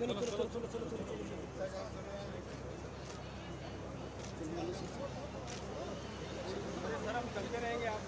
चलो चलो चलो चलो चलो चलो सर हम चलते रहेंगे आप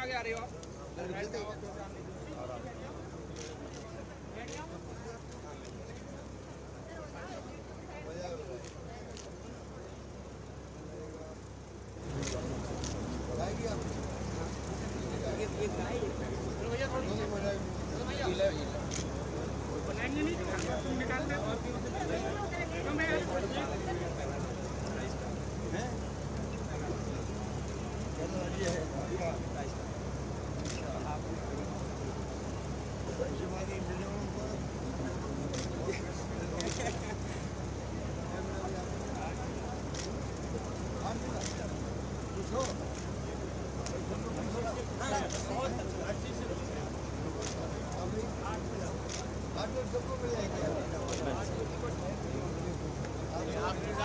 आगे आ रही हो आप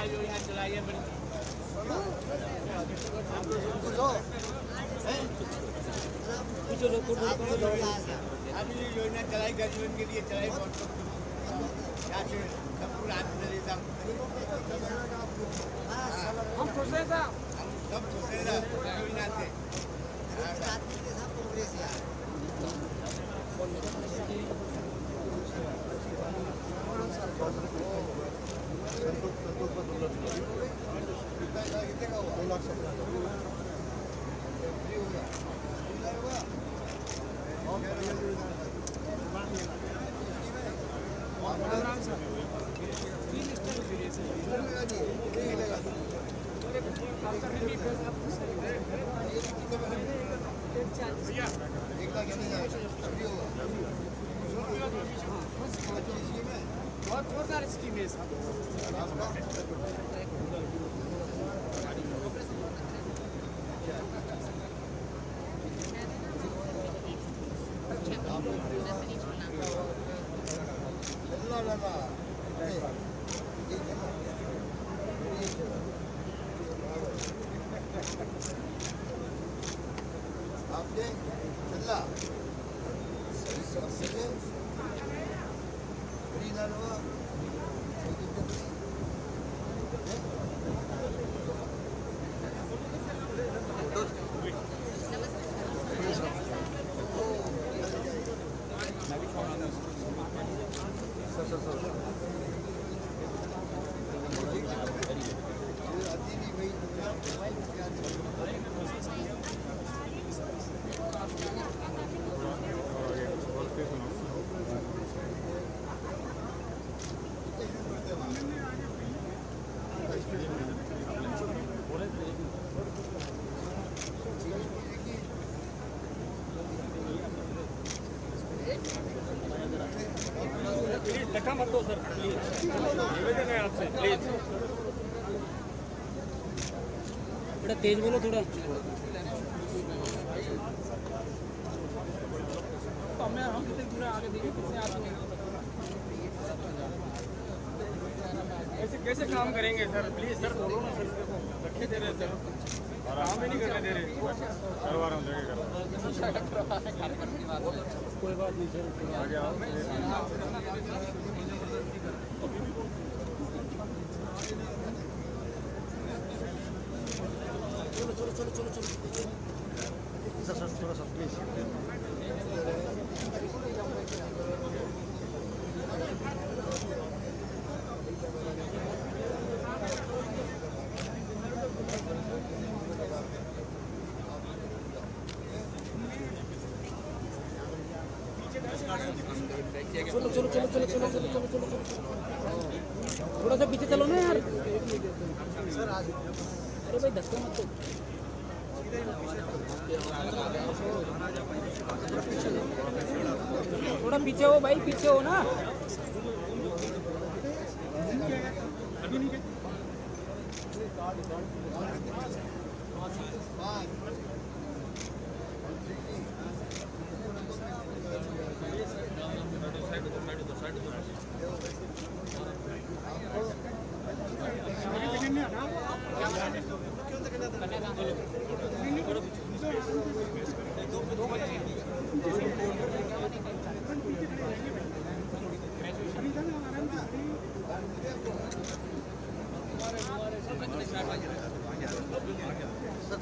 योजना चलाई है अभी योजना चलाई गरीबों के लिए चलाई हम खुश हैं साहब सब खुश हैं योजना से बहुत जोरदार स्कीम है साहब धक्का मत दो सर प्लीज निवेदन है आपसे प्लीज थोड़ा तेज बोलो थोड़ा हम कितने दूर आगे देखिए कितने आगे ऐसे कैसे काम करेंगे सर प्लीज सर बोलो ना सर रखे दे रहे सर काम ही नहीं करने दे रहे कोई बात नहीं सर आगे आओ चलो सर थोड़ा सा प्लीज चलो थोड़ा सा पीछे चलो ना यार सर आज अरे भाई धक्का मत दो थोड़ा पीछे हो भाई पीछे हो ना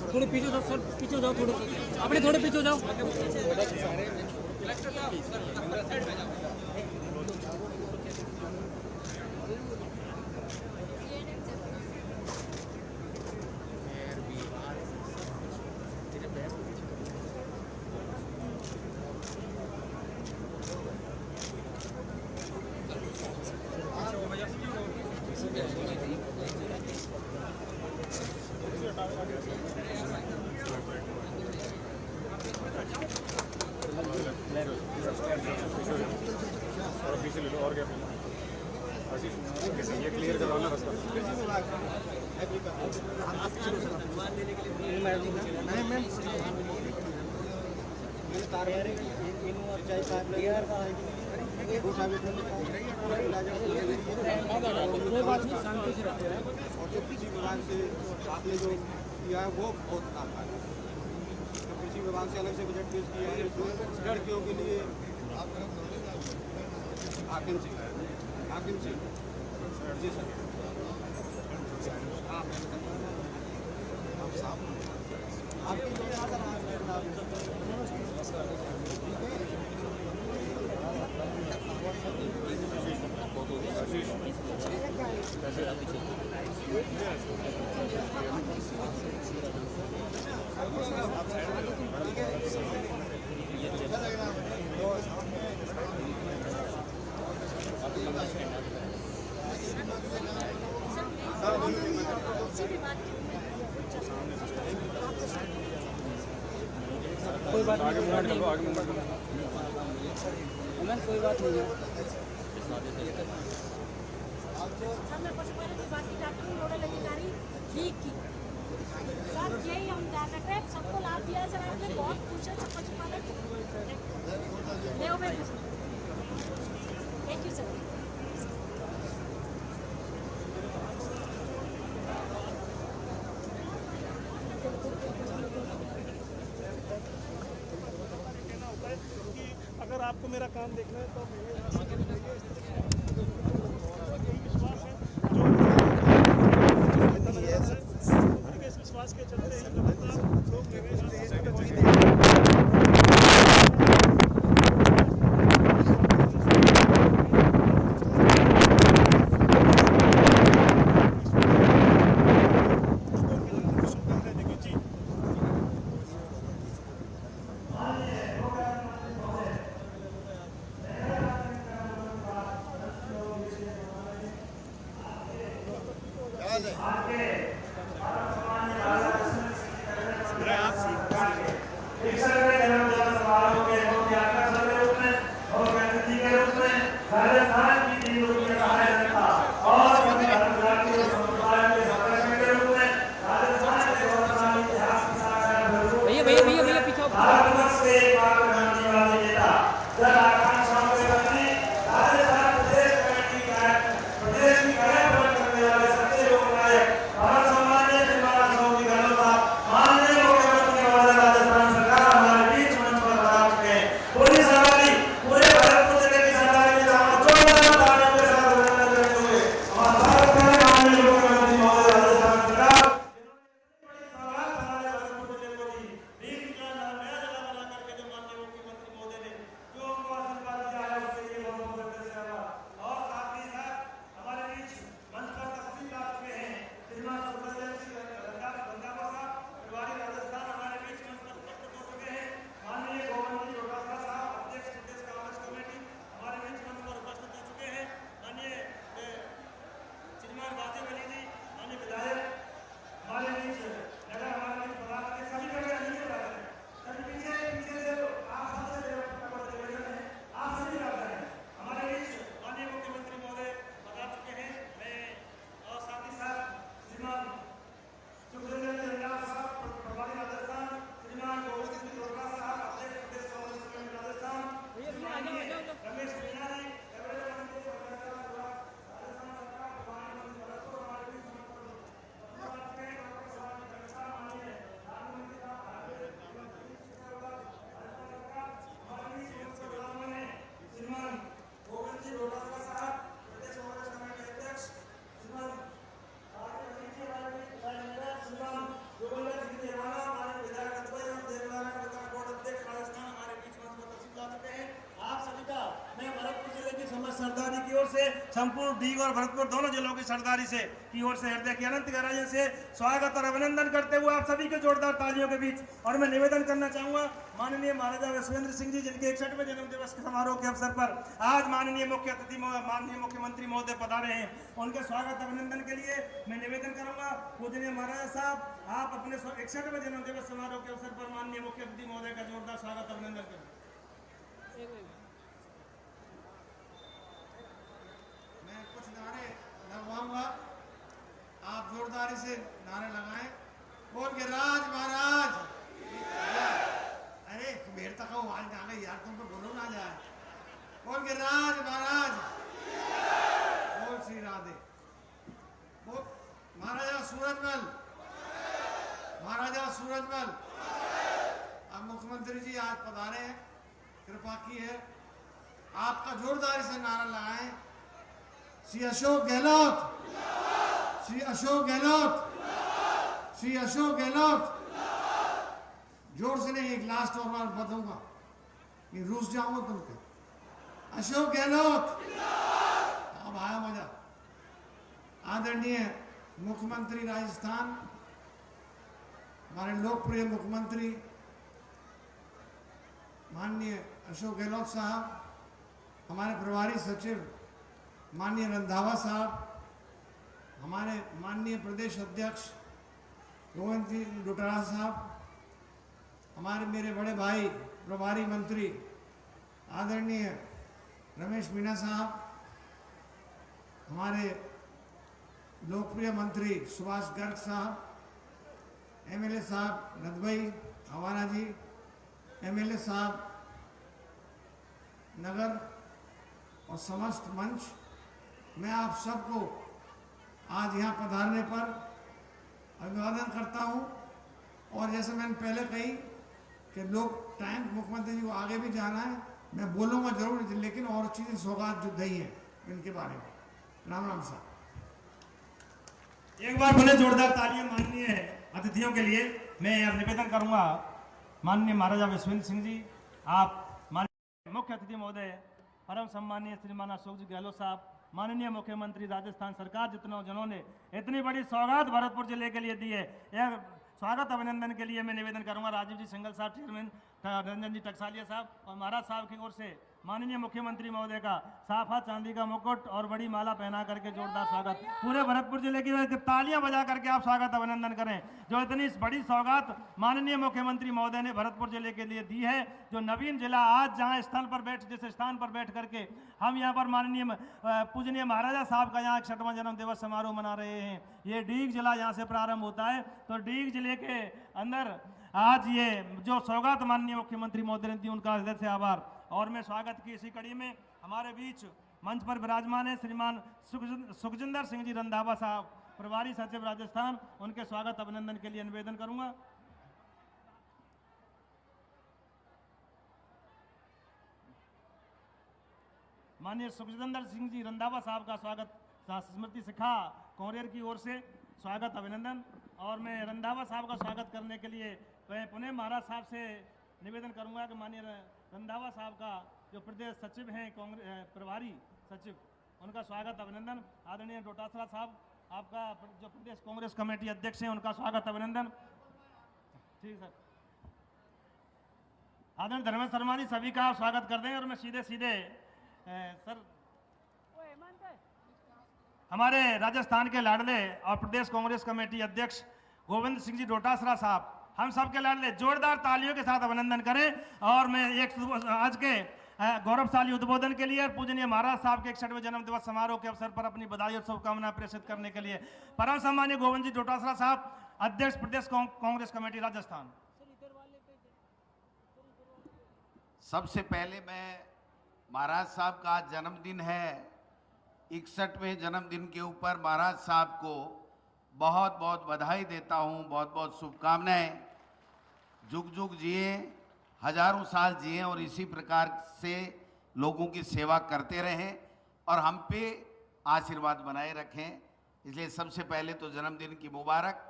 थोड़े पीछे जाओ सर पीछे जाओ थोड़े अपने थोड़े पीछे जाओ और पीछे ले लो और क्या ये क्लियर करवाना रास्ता नहीं कोई बात नहीं, शांति से रखते हैं। और जो कृषि विभाग से आपने जो किया है वो बहुत काम है। तो कृषि विभाग से अलग से बजट पेश किया है जो लड़कियों के लिए। हाकिम सिंह जी सर, आपके लिए कोई बात आगे नहीं, मूवमेंट कर लो, आगे मूवमेंट कर लो। कोई बात नहीं है। हमने पशुपालन विभाग की डॉक्टर नोडल अधिकारी ठीक की सर, यही हम डाटा ट्रैप सबको लाभ दिया सर। आपने बहुत पूछा सब पशुपालन ले हो बैठो। Thank you sir. अगर आपको मेरा काम देखना है तो इस विश्वास के चलते ही लोग मेरे भैया पीछे संपूर्ण दीव और भरतपुर दोनों जिलों की सरदारी से की ओर से हृदय की अनंत गहराइयों से स्वागत और अभिनंदन करते हुए आप सभी के जोरदार तालियों के बीच और मैं निवेदन करना चाहूंगा माननीय महाराजा विश्वेंद्र सिंह जी जिनके 61वें जन्म दिवस के समारोह के अवसर पर आज माननीय मुख्य अतिथि माननीय मुख्यमंत्री महोदय पधारे हैं, उनके स्वागत अभिनंदन के लिए मैं निवेदन करूंगा पूजनीय महाराजा साहब आप अपने 61वें जन्म दिवस समारोह के अवसर पर माननीय मुख्य अतिथि महोदय का जोरदार स्वागत अभिनंदन करें। लगवाऊंगा, आप जोरदारी से नारे लगाएं, बोल के राज महाराज। अरे मेरे तक आवाज ना गई यार, तुम तो बोलो ना जाए। बोल के राज महाराज, बोल श्री राधे, बोल महाराजा सूरजमल, महाराजा सूरजमल। अब मुख्यमंत्री जी आज पधारे हैं, कृपा की है, आपका जोरदार से नारा लगाएं, श्री अशोक गहलोत, श्री अशोक गहलोत, श्री अशोक गहलोत। जोर से नहीं, एक लास्ट और बार बताऊंगा, ये रूस जाऊंगा तुमको। अशोक गहलोत, अब आया मजा। आदरणीय मुख्यमंत्री राजस्थान, हमारे लोकप्रिय मुख्यमंत्री माननीय अशोक गहलोत साहब, हमारे प्रभारी सचिव माननीय रंधावा साहब, हमारे माननीय प्रदेश अध्यक्ष गोविंद सिंह डोटासरा साहब, हमारे मेरे बड़े भाई प्रभारी मंत्री आदरणीय रमेश मीणा साहब, हमारे लोकप्रिय मंत्री सुभाष गर्ग साहब, एमएलए साहब नदभाई हवाना जी, एमएलए साहब नगर और समस्त मंच, मैं आप सबको आज यहाँ पधारने पर अभिवादन करता हूँ। और जैसे मैंने पहले कही कि लोग टाइम मुख्यमंत्री जी को आगे भी जाना है, मैं बोलूँगा जरूर, लेकिन और चीज़ें सौगात जो दी हैं इनके बारे में। राम राम साहब। एक बार बने जोरदार तालियां माननीय अतिथियों के लिए। मैं अब निवेदन करूंगा माननीय महाराजा विश्वेंद्र सिंह जी, आप माननीय मुख्य अतिथि महोदय परम सम्मानीय श्रीमान अशोक जी गहलोत साहब, माननीय मुख्यमंत्री राजस्थान सरकार, जितने जनों ने इतनी बड़ी सौगात भरतपुर जिले के लिए दी है, यह स्वागत अभिनंदन के लिए मैं निवेदन करूंगा राजीव जी सिंघल साहब, चेयरमैन रंजन जी टकसालिया साहब और महाराज साहब की ओर से माननीय मुख्यमंत्री महोदय का साफा चांदी का मुकुट और बड़ी माला पहना करके जोरदार स्वागत पूरे भरतपुर जिले की तालियां बजा करके आप स्वागत अभिनंदन करें। जो इतनी बड़ी सौगात माननीय मुख्यमंत्री महोदय ने भरतपुर जिले के लिए दी है, जो नवीन जिला आज जहां स्थल पर बैठ जिस स्थान पर बैठ करके हम यहाँ पर माननीय पूजनीय महाराजा साहब का यहाँ 61वां जन्म दिवस समारोह मना रहे हैं। ये डीग जिला यहाँ से प्रारंभ होता है, तो डीग जिले के अंदर आज ये जो सौगात माननीय मुख्यमंत्री महोदय ने दी, उनका हृदय से आभार। और मैं स्वागत की इसी कड़ी में हमारे बीच मंच पर विराजमान है श्रीमान सुखजिंदर सिंह जी रंधावा साहब, प्रभारी सचिव राजस्थान, उनके स्वागत अभिनंदन के लिए निवेदन करूंगा। माननीय सुखजिंदर सिंह जी रंधावा साहब का स्वागत स्मृति शिखा कोरियर की ओर से स्वागत अभिनंदन। और मैं रंधावा साहब का स्वागत करने के लिए मैं पुनः महाराज साहब से निवेदन करूंगा कि माननीय रंधावा साहब का जो प्रदेश सचिव हैं कांग्रेस प्रभारी सचिव, उनका स्वागत अभिनंदन। आदरणीय डोटासरा साहब, आपका जो प्रदेश कांग्रेस कमेटी अध्यक्ष हैं, उनका स्वागत अभिनंदन। ठीक सर। आदरणीय धर्मेंद्र शर्मा जी, सभी का स्वागत कर दें। और मैं सीधे सर हमारे राजस्थान के लाडले और प्रदेश कांग्रेस कमेटी अध्यक्ष गोविंद सिंह जी डोटासरा साहब, हम सब के लाडले जोरदार तालियों के साथ अभिनंदन करें। और मैं एक आज के गौरवशाली उद्बोधन के लिए पूजनीय महाराज साहब के 61वें जन्म दिवस समारोह के अवसर पर अपनी बधाई और शुभकामनाएं प्रेषित करने के लिए परम सम्मानीय गोविंद जी डोटासरा साहब, अध्यक्ष प्रदेश कांग्रेस कमेटी राजस्थान। सबसे पहले मैं महाराज साहब का जन्मदिन है, 61वें जन्मदिन के ऊपर महाराज साहब को बहुत बहुत बधाई देता हूं, बहुत बहुत शुभकामनाएं। जुग जुग जिए, हजारों साल जिए और इसी प्रकार से लोगों की सेवा करते रहें और हम पे आशीर्वाद बनाए रखें। इसलिए सबसे पहले तो जन्मदिन की मुबारक।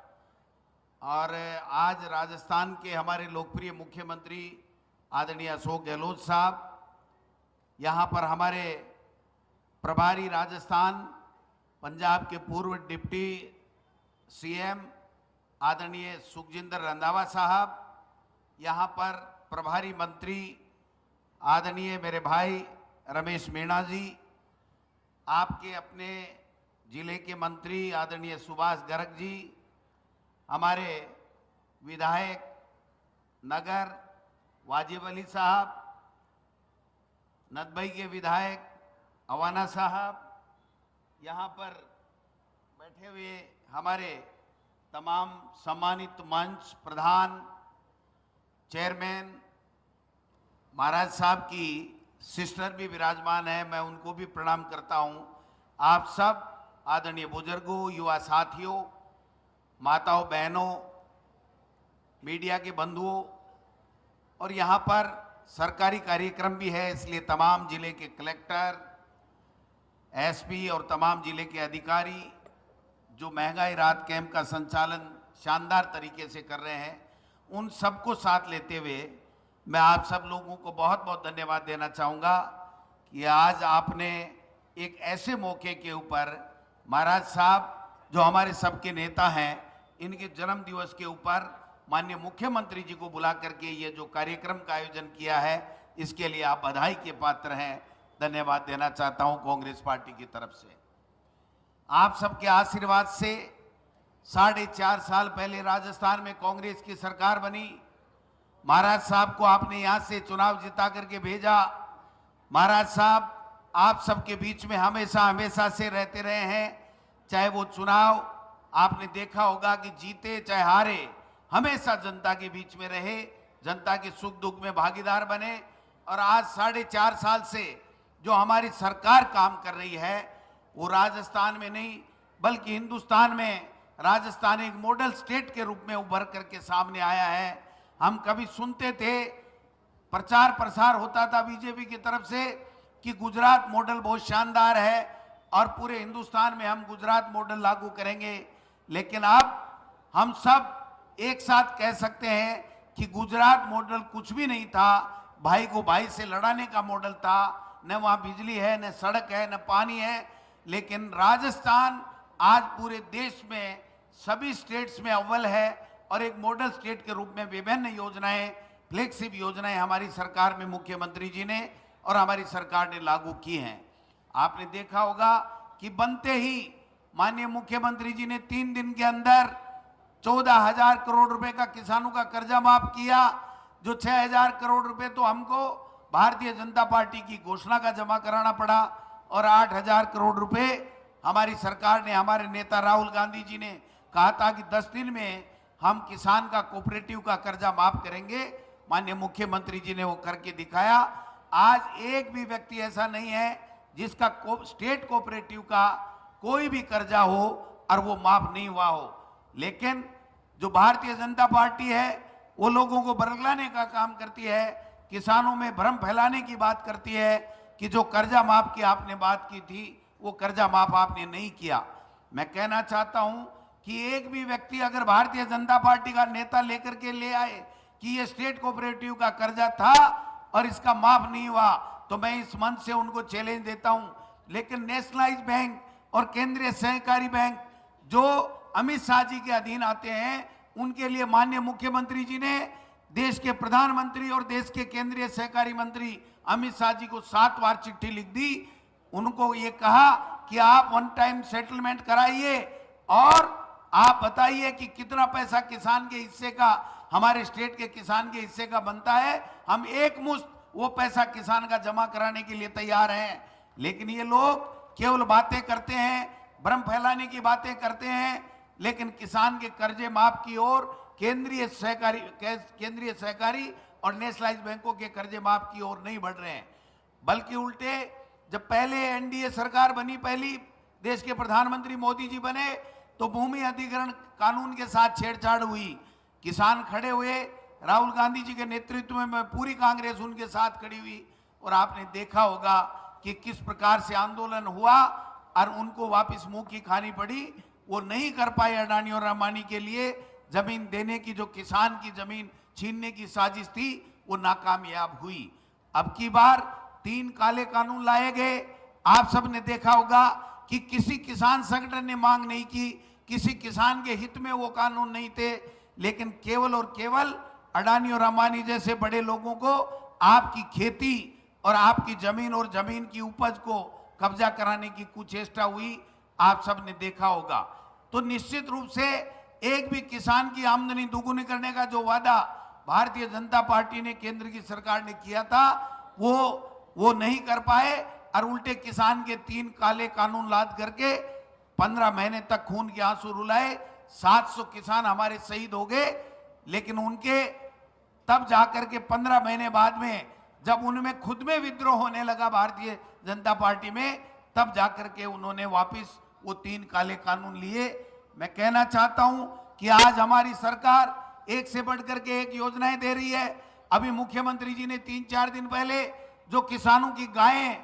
और आज राजस्थान के हमारे लोकप्रिय मुख्यमंत्री आदरणीय अशोक गहलोत साहब, यहाँ पर हमारे प्रभारी राजस्थान पंजाब के पूर्व डिप्टी सीएम आदरणीय सुखजिंदर रंधावा साहब, यहाँ पर प्रभारी मंत्री आदरणीय मेरे भाई रमेश मीणा जी, आपके अपने जिले के मंत्री आदरणीय सुभाष गर्ग जी, हमारे विधायक नगर वाजिब अली साहब, नदभाई के विधायक अवाना साहब, यहाँ पर बैठे हुए हमारे तमाम सम्मानित मंच प्रधान, चेयरमैन, महाराज साहब की सिस्टर भी विराजमान है, मैं उनको भी प्रणाम करता हूं। आप सब आदरणीय बुजुर्गों, युवा साथियों, माताओं, बहनों, मीडिया के बंधुओं, और यहाँ पर सरकारी कार्यक्रम भी है, इसलिए तमाम जिले के कलेक्टर, एसपी और तमाम जिले के अधिकारी जो महंगाई राहत कैंप का संचालन शानदार तरीके से कर रहे हैं, उन सबको साथ लेते हुए मैं आप सब लोगों को बहुत बहुत धन्यवाद देना चाहूँगा कि आज आपने एक ऐसे मौके के ऊपर महाराज साहब जो हमारे सबके नेता हैं, इनके जन्म दिवस के ऊपर माननीय मुख्यमंत्री जी को बुला करके ये जो कार्यक्रम का आयोजन किया है, इसके लिए आप बधाई के पात्र हैं। धन्यवाद देना चाहता हूं कांग्रेस पार्टी की तरफ से। आप सबके आशीर्वाद से 4.5 साल पहले राजस्थान में कांग्रेस की सरकार बनी। महाराज साहब को आपने यहां से चुनाव जिता करके भेजा। महाराज साहब आप सबके बीच में हमेशा से रहते रहे हैं। चाहे वो चुनाव आपने देखा होगा कि जीते चाहे हारे, हमेशा जनता के बीच में रहे, जनता के सुख दुख में भागीदार बने। और आज 4.5 साल से जो हमारी सरकार काम कर रही है, वो राजस्थान में नहीं बल्कि हिंदुस्तान में राजस्थान एक मॉडल स्टेट के रूप में उभर करके सामने आया है। हम कभी सुनते थे, प्रचार प्रसार होता था बीजेपी की तरफ से कि गुजरात मॉडल बहुत शानदार है और पूरे हिंदुस्तान में हम गुजरात मॉडल लागू करेंगे। लेकिन अब हम सब एक साथ कह सकते हैं कि गुजरात मॉडल कुछ भी नहीं था, भाई को भाई से लड़ाने का मॉडल था। न वहां बिजली है, न सड़क है, न पानी है। लेकिन राजस्थान आज पूरे देश में सभी स्टेट्स में अव्वल है और एक मॉडल स्टेट के रूप में विभिन्न योजनाएं, फ्लैगशिप योजनाएं हमारी सरकार में मुख्यमंत्री जी ने और हमारी सरकार ने लागू की हैं। आपने देखा होगा कि बनते ही माननीय मुख्यमंत्री जी ने 3 दिन के अंदर 14,000 करोड़ रुपए का किसानों का कर्जा माफ किया, जो 6,000 करोड़ रुपए तो हमको भारतीय जनता पार्टी की घोषणा का जमा कराना पड़ा और 8,000 करोड़ रुपए हमारी सरकार ने, हमारे नेता राहुल गांधी जी ने कहा था कि 10 दिन में हम किसान का कोऑपरेटिव का कर्जा माफ करेंगे। माननीय मुख्यमंत्री जी ने वो करके दिखाया। आज एक भी व्यक्ति ऐसा नहीं है जिसका स्टेट कोऑपरेटिव का कोई भी कर्जा हो और वो माफ नहीं हुआ हो। लेकिन जो भारतीय जनता पार्टी है वो लोगों को बरगलाने का काम करती है, किसानों में भ्रम फैलाने की बात करती है कि जो कर्जा माफ की आपने बात की थी, वो कर्जा माफ आपने नहीं किया। मैं कहना चाहता हूं कि एक भी व्यक्ति अगर भारतीय जनता पार्टी का नेता लेकर के ले आए कि ये स्टेट कोऑपरेटिव का कर्जा था और इसका माफ नहीं हुआ, तो मैं इस मंच से उनको चैलेंज देता हूं। लेकिन नेशनलाइज बैंक और केंद्रीय सहकारी बैंक जो अमित शाह जी के अधीन आते हैं, उनके लिए माननीय मुख्यमंत्री जी ने देश के प्रधानमंत्री और देश के केंद्रीय सहकारी मंत्री अमित शाह जी को 7 बार चिट्ठी लिख दी। उनको ये कहा कि आप 1 टाइम सेटलमेंट कराइए और आप बताइए कि कितना पैसा किसान के हिस्से का, हमारे स्टेट के किसान के हिस्से का बनता है। हम एक मुश्त वो पैसा किसान का जमा कराने के लिए तैयार हैं। लेकिन ये लोग केवल बातें करते हैं, भ्रम फैलाने की बातें करते हैं, लेकिन किसान के कर्जे माफ की ओर, केंद्रीय सहकारी और नेशनलाइज बैंकों के कर्जे माफ की ओर नहीं बढ़ रहे हैं। बल्कि उल्टे, जब पहले एनडीए सरकार बनी, पहली देश के प्रधानमंत्री मोदी जी बने, तो भूमि अधिग्रहण कानून के साथ छेड़छाड़ हुई, किसान खड़े हुए, राहुल गांधी जी के नेतृत्व में पूरी कांग्रेस उनके साथ खड़ी हुई और आपने देखा होगा कि किस प्रकार से आंदोलन हुआ और उनको वापस मुंह की खानी पड़ी। वो नहीं कर पाए अडानी और अंबानी के लिए जमीन देने की, जो किसान की जमीन छीनने की साजिश थी, वो नाकामयाब हुई। अब की बार 3 काले कानून लाए गए। आप सबने देखा होगा कि किसी किसान संगठन ने मांग नहीं की, किसी किसान के हित में वो कानून नहीं थे, लेकिन केवल और केवल अडानी और अंबानी जैसे बड़े लोगों को आपकी खेती और आपकी जमीन और जमीन की उपज को कब्जा कराने की कुचेष्टा हुई। आप सबने देखा होगा। तो निश्चित रूप से एक भी किसान की आमदनी दोगुनी करने का जो वादा भारतीय जनता पार्टी ने, केंद्र की सरकार ने किया था, वो नहीं कर पाए और उल्टे किसान के 3 काले कानून लाद करके 15 महीने तक खून के आंसू रुलाए। 700 किसान हमारे शहीद हो गए। लेकिन उनके तब जाकर के 15 महीने बाद में जब उनमें खुद में विद्रोह होने लगा भारतीय जनता पार्टी में, तब जाकर के उन्होंने वापस वो 3 काले कानून लिए। मैं कहना चाहता हूं कि आज हमारी सरकार एक से बढ़कर के एक योजनाएं दे रही है। अभी मुख्यमंत्री जी ने 3-4 दिन पहले जो किसानों की गायें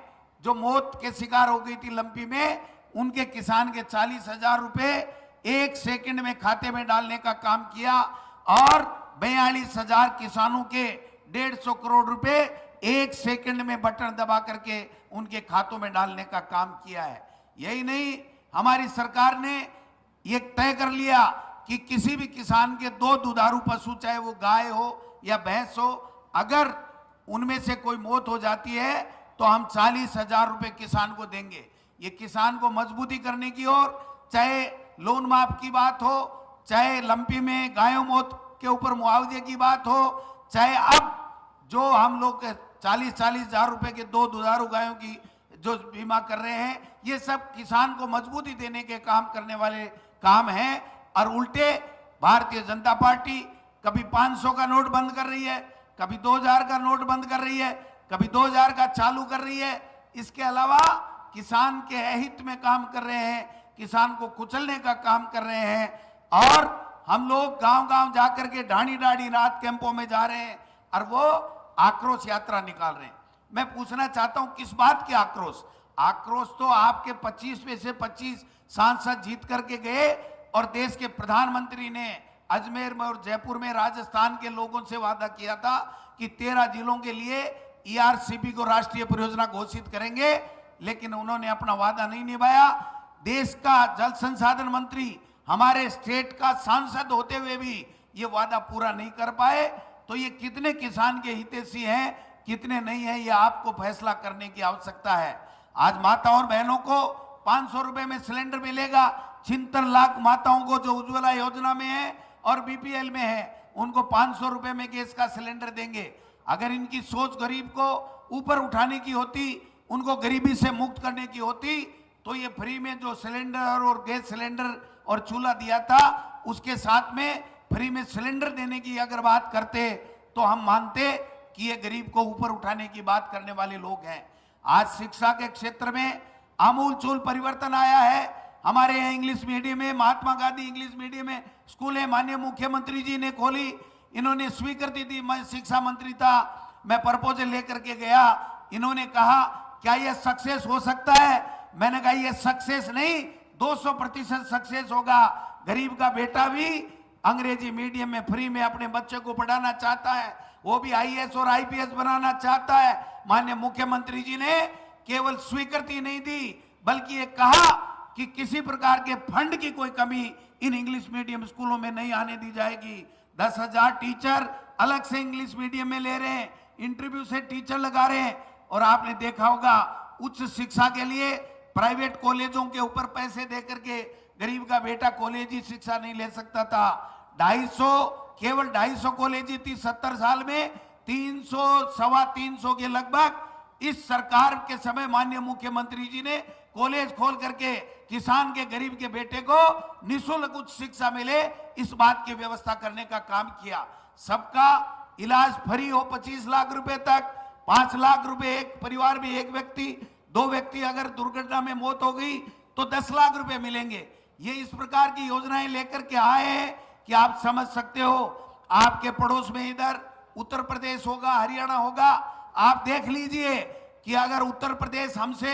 जो मौत के शिकार हो गई थी लंपी में, उनके किसान के 40,000 रुपए 1 सेकंड में खाते में डालने का काम किया और 42,000 किसानों के 150 करोड़ रुपए 1 सेकंड में बटन दबा करके उनके खातों में डालने का काम किया है। यही नहीं, हमारी सरकार ने ये तय कर लिया कि किसी भी किसान के 2 दुधारू पशु, चाहे वो गाय हो या भैंस हो, अगर उनमें से कोई मौत हो जाती है तो हम 40,000 रुपए किसान को देंगे। ये किसान को मजबूती करने की ओर, चाहे लोन माफ की बात हो, चाहे लंपी में गायों मौत के ऊपर मुआवजे की बात हो, चाहे अब जो हम लोग 40,000 रुपए के 2 दुधारू गायों की जो बीमा कर रहे हैं, ये सब किसान को मजबूती देने के काम करने वाले काम हैं। और उल्टे भारतीय जनता पार्टी कभी 500 का नोट बंद कर रही है, कभी 2000 का नोट बंद कर रही है, कभी 2000 का चालू कर रही है। इसके अलावा किसान के अहित में काम कर रहे हैं, किसान को कुचलने का काम कर रहे हैं। और हम लोग गांव-गांव जाकर के ढाणी ढाणी रात कैंपों में जा रहे हैं और वो आक्रोश यात्रा निकाल रहे हैं। मैं पूछना चाहता हूं किस बात की आक्रोश? आक्रोश तो आपके 25 में से 25 सांसद जीत करके गए और देश के प्रधानमंत्री ने अजमेर में और जयपुर में राजस्थान के लोगों से वादा किया था कि 13 जिलों के लिए ERCP को राष्ट्रीय परियोजना घोषित करेंगे, लेकिन उन्होंने अपना वादा नहीं निभाया। देश का जल संसाधन मंत्री हमारे स्टेट का सांसद होते हुए भी ये वादा पूरा नहीं कर पाए। तो ये कितने किसान के हितैषी हैं, कितने नहीं है, ये आपको फैसला करने की आवश्यकता है। आज माता और बहनों को 500 रुपए में सिलेंडर मिलेगा। 76 लाख माताओं को जो उज्ज्वला योजना में है और BPL में है, उनको 500 रुपए में गैस का सिलेंडर देंगे। अगर इनकी सोच गरीब को ऊपर उठाने की होती, उनको गरीबी से मुक्त करने की होती, तो ये फ्री में जो सिलेंडर और गैस सिलेंडर और चूल्हा दिया था, उसके साथ में फ्री में सिलेंडर देने की अगर बात करते तो हम मानते कि ये गरीब को ऊपर उठाने की बात करने वाले लोग हैं। आज शिक्षा के क्षेत्र में आमूलचूल परिवर्तन आया है। हमारे यहाँ इंग्लिश मीडियम में, महात्मा गांधी इंग्लिश मीडियम में स्कूल है, माननीय मुख्यमंत्री जी ने खोली, इन्होंने स्वीकृति दी। मैं शिक्षा मंत्री था, मैं प्रपोजल लेकर के गया, इन्होंने कहा क्या यह सक्सेस हो सकता है? मैंने कहा यह सक्सेस नहीं, 200% सक्सेस होगा। गरीब का बेटा भी अंग्रेजी मीडियम में फ्री में अपने बच्चे को पढ़ाना चाहता है, वो भी IAS और IPS बनाना चाहता है। माननीय मुख्यमंत्री जी ने केवल स्वीकृति नहीं दी, बल्कि ये कहा कि किसी प्रकार के फंड की कोई कमी इन इंग्लिश मीडियम स्कूलों में नहीं आने दी जाएगी। 10,000 टीचर अलग से इंग्लिश मीडियम में ले रहे हैं, इंटरव्यू से टीचर लगा रहे हैं। और आपने देखा होगा उच्च शिक्षा के लिए प्राइवेट कॉलेजों के ऊपर पैसे देकर के गरीब का बेटा कॉलेजी शिक्षा नहीं ले सकता था। 250 केवल 250 कॉलेज थी 70 साल में, 300 सवा 300 के लगभग इस सरकार के समय माननीय मुख्यमंत्री जी ने कॉलेज खोल करके किसान के गरीब के बेटे को निःशुल्क उच्च शिक्षा मिले, इस बात की व्यवस्था करने का काम किया। सबका इलाज फ्री हो 25 लाख रुपए तक, 5 लाख रुपए एक परिवार में एक व्यक्ति, 2 व्यक्ति अगर दुर्घटना में मौत हो गई तो 10 लाख रुपए मिलेंगे। ये इस प्रकार की योजनाएं लेकर के आए हैं कि आप समझ सकते हो। आपके पड़ोस में इधर उत्तर प्रदेश होगा, हरियाणा होगा, आप देख लीजिए कि अगर उत्तर प्रदेश हमसे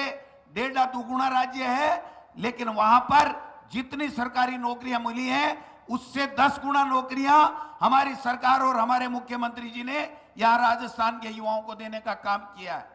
1.5 दुगुना राज्य है, लेकिन वहां पर जितनी सरकारी नौकरियां मिली हैं उससे 10 गुना नौकरियां हमारी सरकार और हमारे मुख्यमंत्री जी ने यहां राजस्थान के युवाओं को देने का काम किया है।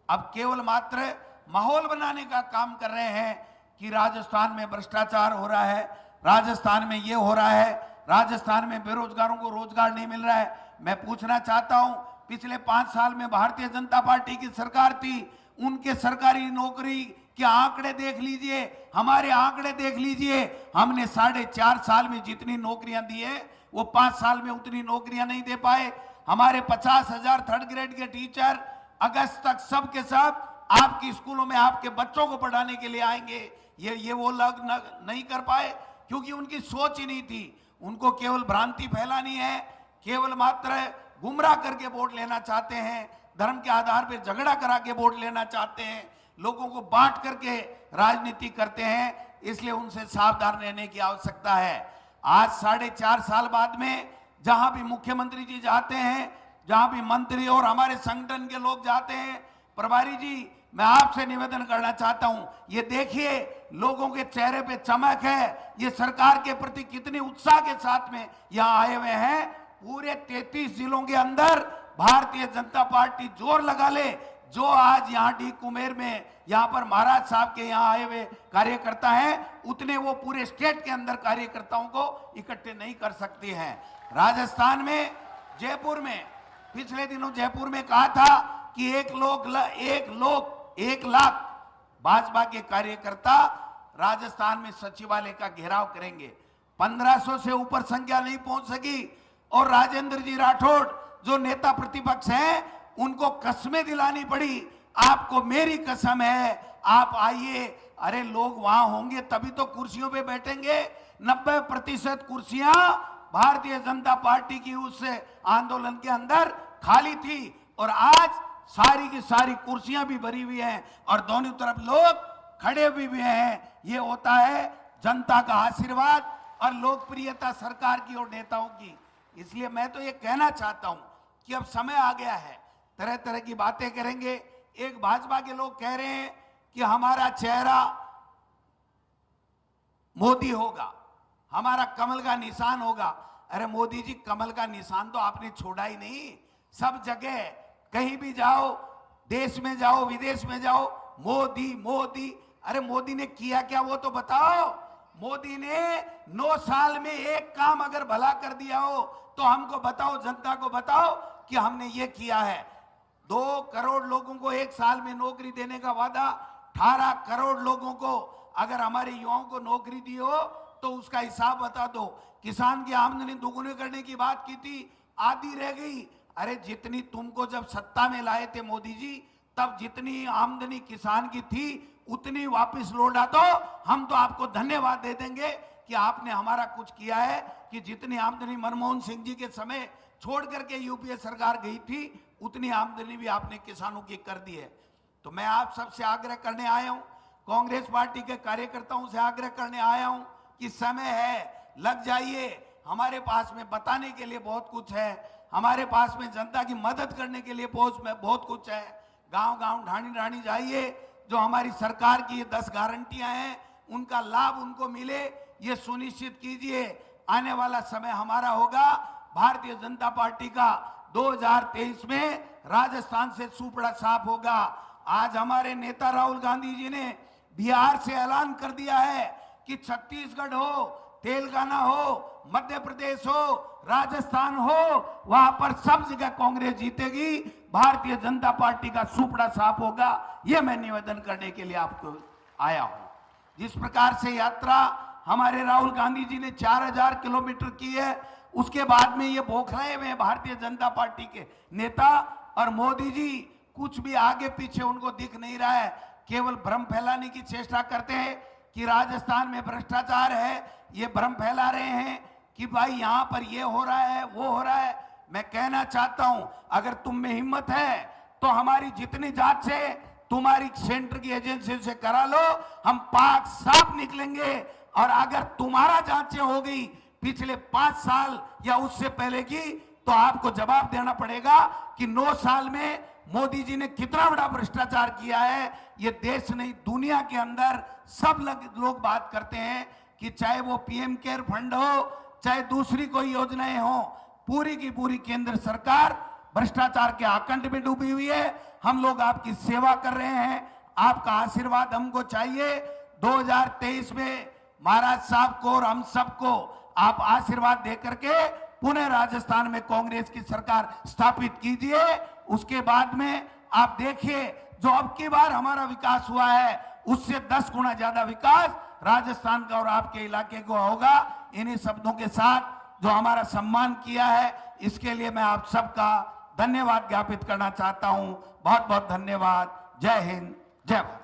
अब केवल मात्र माहौल बनाने का काम कर रहे हैं कि राजस्थान में भ्रष्टाचार हो रहा है, राजस्थान में ये हो रहा है, राजस्थान में बेरोजगारों को रोजगार नहीं मिल रहा है। मैं पूछना चाहता हूं, पिछले 5 साल में भारतीय जनता पार्टी की सरकार थी, उनके सरकारी नौकरी के आंकड़े देख लीजिए, हमारे आंकड़े देख लीजिए। हमने 4.5 साल में जितनी नौकरियां दी है वो 5 साल में उतनी नौकरियां नहीं दे पाए। हमारे 50,000 3rd ग्रेड के टीचर अगस्त तक सब के सब आपकी स्कूलों में आपके बच्चों को पढ़ाने के लिए आएंगे, ये वो लोग नहीं कर पाए क्योंकि उनकी सोच ही नहीं थी। उनको केवल भ्रांति फैलानी है, केवल मात्र गुमराह करके वोट लेना चाहते हैं। धर्म के आधार पे झगड़ा करा के वोट लेना चाहते हैं, लोगों को बांट करके राजनीति करते हैं। इसलिए उनसे सावधान रहने की आवश्यकता है। आज 4.5 साल बाद में जहां भी मुख्यमंत्री जी जाते हैं, जहां भी मंत्री और हमारे संगठन के लोग जाते हैं, प्रभारी जी मैं आपसे निवेदन करना चाहता हूं, ये देखिए लोगों के चेहरे पे चमक है, ये सरकार के प्रति कितनी उत्साह के साथ में यहां आए हुए हैं। पूरे 33 जिलों के अंदर भारतीय जनता पार्टी जोर लगा ले, जो आज यहाँ डी कुमेर में यहाँ पर महाराज साहब के यहाँ आए हुए कार्यकर्ता हैं, उतने वो पूरे स्टेट के अंदर कार्यकर्ताओं को इकट्ठे नहीं कर सकती हैं। राजस्थान में जयपुर में पिछले दिनों जयपुर में कहा था कि 1 लाख भाजपा के कार्यकर्ता राजस्थान में सचिवालय का घेराव करेंगे। 1500 से ऊपर संख्या नहीं पहुंच सकी और राजेंद्र जी राठौड़ जो नेता प्रतिपक्ष हैं, उनको कसमें दिलानी पड़ी। आपको मेरी कसम है, आप आइए, अरे लोग वहां होंगे तभी तो कुर्सियों पे बैठेंगे। 90% कुर्सियां भारतीय जनता पार्टी की उस आंदोलन के अंदर खाली थी और आज सारी की सारी कुर्सियां भी भरी हुई हैं और दोनों तरफ लोग खड़े भी हैं। ये होता है जनता का आशीर्वाद और लोकप्रियता सरकार की और नेताओं की। इसलिए मैं तो ये कहना चाहता हूं कि अब समय आ गया है, तरह तरह की बातें करेंगे। एक भाजपा के लोग कह रहे हैं कि हमारा चेहरा मोदी होगा, हमारा कमल का निशान होगा। अरे मोदी जी, कमल का निशान तो आपने छोड़ा ही नहीं। सब जगह कहीं भी जाओ, देश में जाओ, विदेश में जाओ, मोदी मोदी। अरे मोदी ने किया क्या वो तो बताओ। मोदी ने 9 साल में एक काम अगर भला कर दिया हो तो हमको बताओ, जनता को बताओ कि हमने ये किया है। 2 करोड़ लोगों को 1 साल में नौकरी देने का वादा, 18 करोड़ लोगों को अगर हमारे युवाओं को नौकरी दी हो तो उसका हिसाब बता दो। किसान की आमदनी दोगुनी करने की बात की थी, आधी रह गई। अरे जितनी तुमको जब सत्ता में लाए थे मोदी जी, तब जितनी आमदनी किसान की थी उतनी वापस लौटा दो, हम तो आपको धन्यवाद दे देंगे कि आपने हमारा कुछ किया है। कि जितनी आमदनी मनमोहन सिंह जी के समय छोड़ करके यूपीए सरकार गई थी, उतनी आमदनी भी आपने किसानों की कर दी है। तो मैं आप सबसे आग्रह करने आया हूं, कांग्रेस पार्टी के कार्यकर्ताओं से आग्रह करने आया हूं कि समय है, लग जाइए। हमारे पास में बताने के लिए बहुत कुछ है, हमारे पास में जनता की मदद करने के लिए बहुत कुछ है। गांव-गांव, ढाणी-ढाणी जाइए, जो हमारी सरकार की 10 गारंटियां हैं उनका लाभ उनको मिले, ये सुनिश्चित कीजिए। आने वाला समय हमारा होगा, भारतीय जनता पार्टी का 2023 में राजस्थान से सुपड़ा साफ होगा। आज हमारे नेता राहुल गांधी जी ने बिहार से ऐलान कर दिया है कि छत्तीसगढ़ हो, तेलंगाना हो, मध्य प्रदेश हो, राजस्थान हो, वहां पर सब जगह कांग्रेस जीतेगी, भारतीय जनता पार्टी का सुपड़ा साफ होगा। यह मैं निवेदन करने के लिए आपको आया हूं। जिस प्रकार से यात्रा हमारे राहुल गांधी जी ने 4000 किलोमीटर की है, उसके बाद में ये बौखलाए हुए हैं भारतीय जनता पार्टी के नेता और मोदी जी कुछ भी आगे पीछे उनको दिख नहीं रहा है, केवल भ्रम फैलाने की चेष्टा करते हैं कि राजस्थान में भ्रष्टाचार है। ये भ्रम फैला रहे हैं कि भाई यहां पर ये हो रहा है, वो हो रहा है। मैं कहना चाहता हूं, अगर तुम में हिम्मत है तो हमारी जितनी जांच है तुम्हारी सेंटर की एजेंसी से करा लो, हम पाक साफ निकलेंगे। और अगर तुम्हारा जांचें हो गई पिछले 5 साल या उससे पहले की, तो आपको जवाब देना पड़ेगा कि 9 साल में मोदी जी ने कितना बड़ा भ्रष्टाचार किया है। ये देश नहीं, दुनिया के अंदर सब लोग बात करते हैं कि चाहे वो पीएम केयर फंड हो, चाहे दूसरी कोई योजनाएं हो, पूरी की पूरी केंद्र सरकार भ्रष्टाचार के आकंठ में डूबी हुई है। हम लोग आपकी सेवा कर रहे हैं, आपका आशीर्वाद हमको चाहिए। 2023 में महाराज साहब को और हम सबको आप आशीर्वाद दे करके पुनः राजस्थान में कांग्रेस की सरकार स्थापित कीजिए। उसके बाद में आप देखिए, जो अब की बार हमारा विकास हुआ है उससे 10 गुना ज्यादा विकास राजस्थान का और आपके इलाके को होगा। इन्हीं शब्दों के साथ जो हमारा सम्मान किया है, इसके लिए मैं आप सबका धन्यवाद ज्ञापित करना चाहता हूं। बहुत बहुत धन्यवाद। जय हिंद, जय भारत।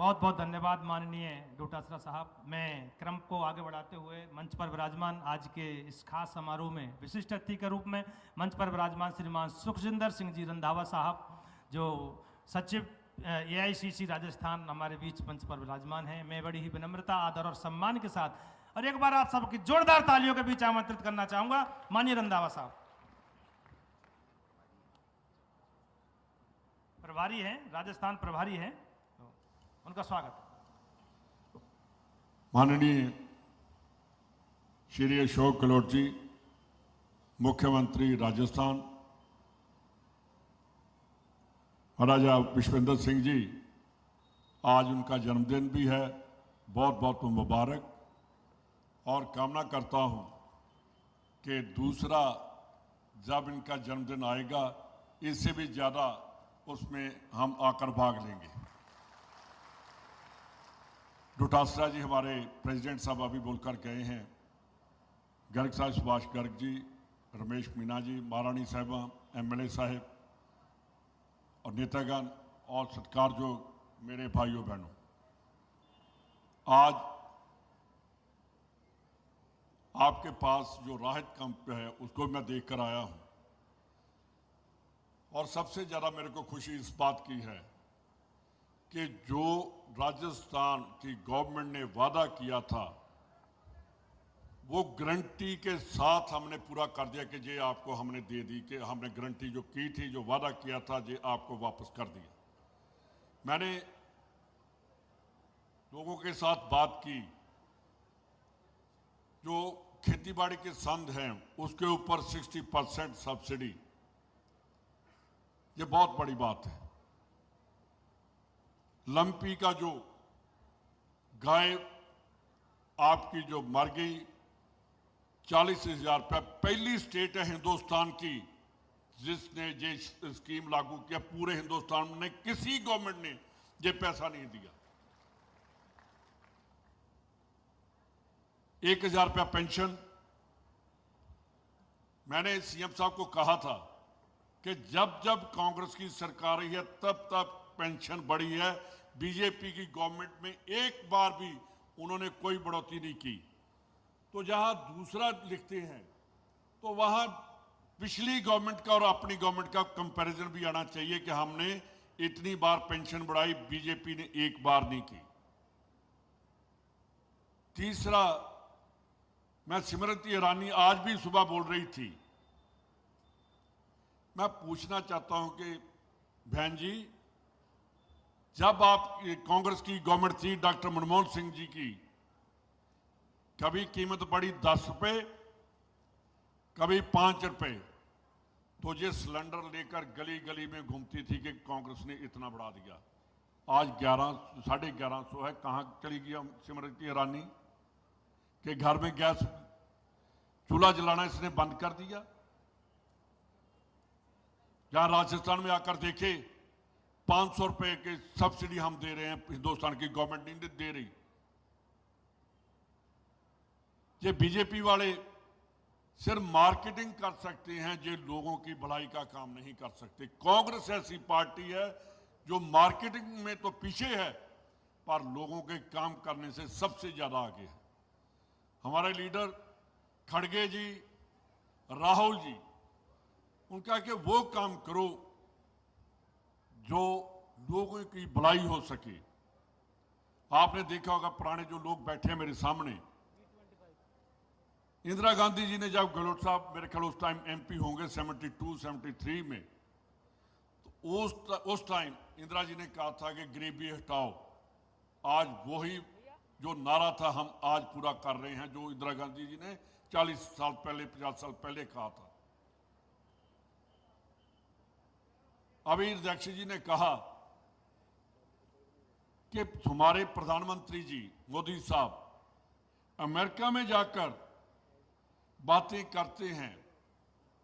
बहुत बहुत धन्यवाद माननीय डोटासरा साहब। मैं क्रम को आगे बढ़ाते हुए मंच पर विराजमान आज के इस खास समारोह में विशिष्ट अतिथि के रूप में मंच पर विराजमान श्रीमान सुखजिंदर सिंह जी रंधावा साहब, जो सचिव AICC राजस्थान हमारे बीच मंच पर विराजमान हैं। मैं बड़ी ही विनम्रता, आदर और सम्मान के साथ और एक बार आप सबकी जोरदार तालियों के बीच आमंत्रित करना चाहूंगा माननीय रंधावा साहब। प्रभारी हैं, राजस्थान प्रभारी हैं, उनका स्वागत। माननीय श्री अशोक गहलोत जी, मुख्यमंत्री राजस्थान, महाराजा विश्वेंद्र सिंह जी, आज उनका जन्मदिन भी है, बहुत बहुत मुबारक। और कामना करता हूं कि दूसरा जब इनका जन्मदिन आएगा इससे भी ज़्यादा उसमें हम आकर भाग लेंगे। डोटासरा जी हमारे प्रेसिडेंट साहब अभी बोलकर गए हैं, गर्ग साहब सुभाष गर्ग जी, रमेश मीना जी, महारानी साहिबा, MLA साहब और नेतागण और सत्कार जो मेरे भाइयों बहनों, आज आपके पास जो राहत कैंप है उसको मैं देखकर आया हूं और सबसे ज़्यादा मेरे को खुशी इस बात की है कि जो राजस्थान की गवर्नमेंट ने वादा किया था वो गारंटी के साथ हमने पूरा कर दिया कि ये आपको हमने दे दी, कि हमने गारंटी जो की थी, जो वादा किया था, ये आपको वापस कर दिया। मैंने लोगों के साथ बात की, जो खेतीबाड़ी के संद हैं उसके ऊपर 60% सब्सिडी, ये बहुत बड़ी बात है। लंपी का जो गाय आपकी जो मर गई, 40,000 रुपये, पहली स्टेट है हिंदुस्तान की जिसने ये स्कीम लागू किया। पूरे हिंदुस्तान में किसी गवर्नमेंट ने ये पैसा नहीं दिया। 1,000 रुपया पेंशन। मैंने CM साहब को कहा था कि जब जब कांग्रेस की सरकार रही है तब तब पेंशन बढ़ी है, बीजेपी की गवर्नमेंट में एक बार भी उन्होंने कोई बढ़ोतरी नहीं की। तो जहां दूसरा लिखते हैं तो वहां पिछली गवर्नमेंट का और अपनी गवर्नमेंट का कंपैरिजन भी आना चाहिए कि हमने इतनी बार पेंशन बढ़ाई, बीजेपी ने एक बार नहीं की। तीसरा, मैं स्मृति ईरानी आज भी सुबह बोल रही थी, मैं पूछना चाहता हूं कि बहन जी, जब आप कांग्रेस की गवर्नमेंट थी डॉक्टर मनमोहन सिंह जी की, कभी कीमत बढ़ी 10 रुपए, कभी 5 रुपए, तो ये सिलेंडर लेकर गली गली में घूमती थी कि कांग्रेस ने इतना बढ़ा दिया। आज 1150 है। कहां चली गई स्मृति ईरानी के घर में गैस चूल्हा जलाना इसने बंद कर दिया। जहां राजस्थान में आकर देखे 500 रुपए के सब्सिडी हम दे रहे हैं, हिंदुस्तान की गवर्नमेंट नहीं दे रही। ये बीजेपी वाले सिर्फ मार्केटिंग कर सकते हैं, ये लोगों की भलाई का काम नहीं कर सकते। कांग्रेस ऐसी पार्टी है जो मार्केटिंग में तो पीछे है पर लोगों के काम करने से सबसे ज्यादा आगे है। हमारे लीडर खड़गे जी, राहुल जी, उनका कि वो काम करो जो लोगों की भलाई हो सके। आपने देखा होगा पुराने जो लोग बैठे हैं मेरे सामने, इंदिरा गांधी जी ने जब गहलोत साहब मेरे ख्याल उस टाइम MP होंगे 72-73 में, तो उस टाइम इंदिरा जी ने कहा था कि गरीबी हटाओ। आज वही जो नारा था हम आज पूरा कर रहे हैं, जो इंदिरा गांधी जी ने 40 साल पहले 50 साल पहले कहा था। अभी अध्यक्ष जी ने कहा कि हमारे प्रधानमंत्री जी मोदी साहब अमेरिका में जाकर बातें करते हैं।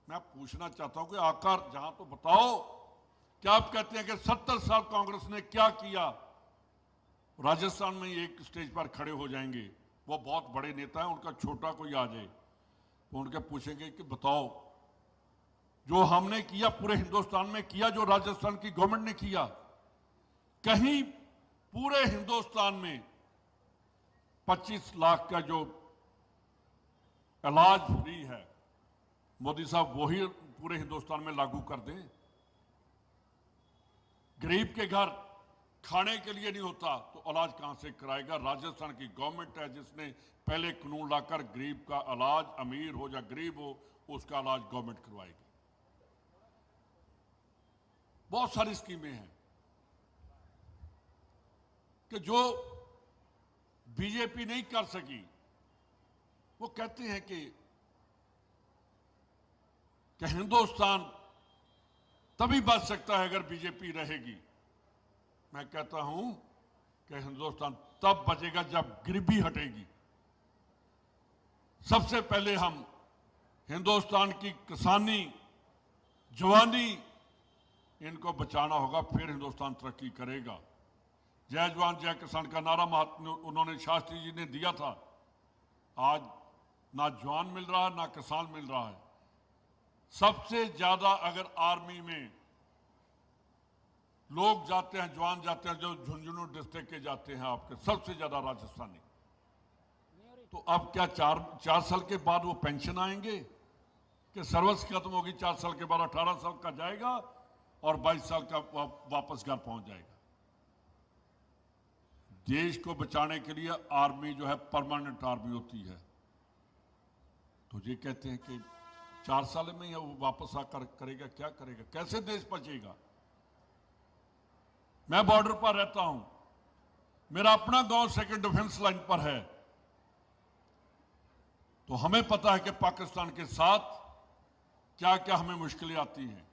मैं पूछना चाहता हूं कि आकर जहां तो बताओ, क्या आप कहते हैं कि 70 साल कांग्रेस ने क्या किया? राजस्थान में एक स्टेज पर खड़े हो जाएंगे, वो बहुत बड़े नेता हैं, उनका छोटा कोई आ जाए तो उनके पूछेंगे कि बताओ जो हमने किया पूरे हिंदुस्तान में किया, जो राजस्थान की गवर्नमेंट ने किया, कहीं पूरे हिंदुस्तान में 25 लाख का जो इलाज फ्री है, मोदी साहब वही पूरे हिंदुस्तान में लागू कर दें। गरीब के घर खाने के लिए नहीं होता तो इलाज कहां से कराएगा? राजस्थान की गवर्नमेंट है जिसने पहले कानून लाकर गरीब का इलाज, अमीर हो या गरीब हो, उसका इलाज गवर्नमेंट करवाएगी। बहुत सारी स्कीमें हैं कि जो बीजेपी नहीं कर सकी। वो कहते हैं कि हिंदुस्तान तभी बच सकता है अगर बीजेपी रहेगी। मैं कहता हूं कि हिंदुस्तान तब बचेगा जब गरीबी हटेगी। सबसे पहले हम हिंदुस्तान की किसानी, जवानी, इनको बचाना होगा, फिर हिंदुस्तान तरक्की करेगा। जय जवान जय किसान का नारा उन्होंने शास्त्री जी ने दिया था। आज ना जवान मिल रहा है ना किसान मिल रहा है। सबसे ज्यादा अगर आर्मी में लोग जाते हैं, जवान जाते हैं, जो झुंझुनू डिस्ट्रिक्ट के जाते हैं आपके, सबसे ज्यादा राजस्थानी। तो अब क्या 4 साल के बाद वो पेंशन आएंगे कि सर्विस खत्म होगी? 4 साल के बाद 18 साल का जाएगा और 22 साल का वापस घर पहुंच जाएगा। देश को बचाने के लिए आर्मी जो है परमानेंट आर्मी होती है। तो ये कहते हैं कि 4 साल में वो वापस आकर करेगा, क्या करेगा? कैसे देश बचेगा? मैं बॉर्डर पर रहता हूं, मेरा अपना गांव सेकंड डिफेंस लाइन पर है, तो हमें पता है कि पाकिस्तान के साथ क्या क्या हमें मुश्किलें आती हैं।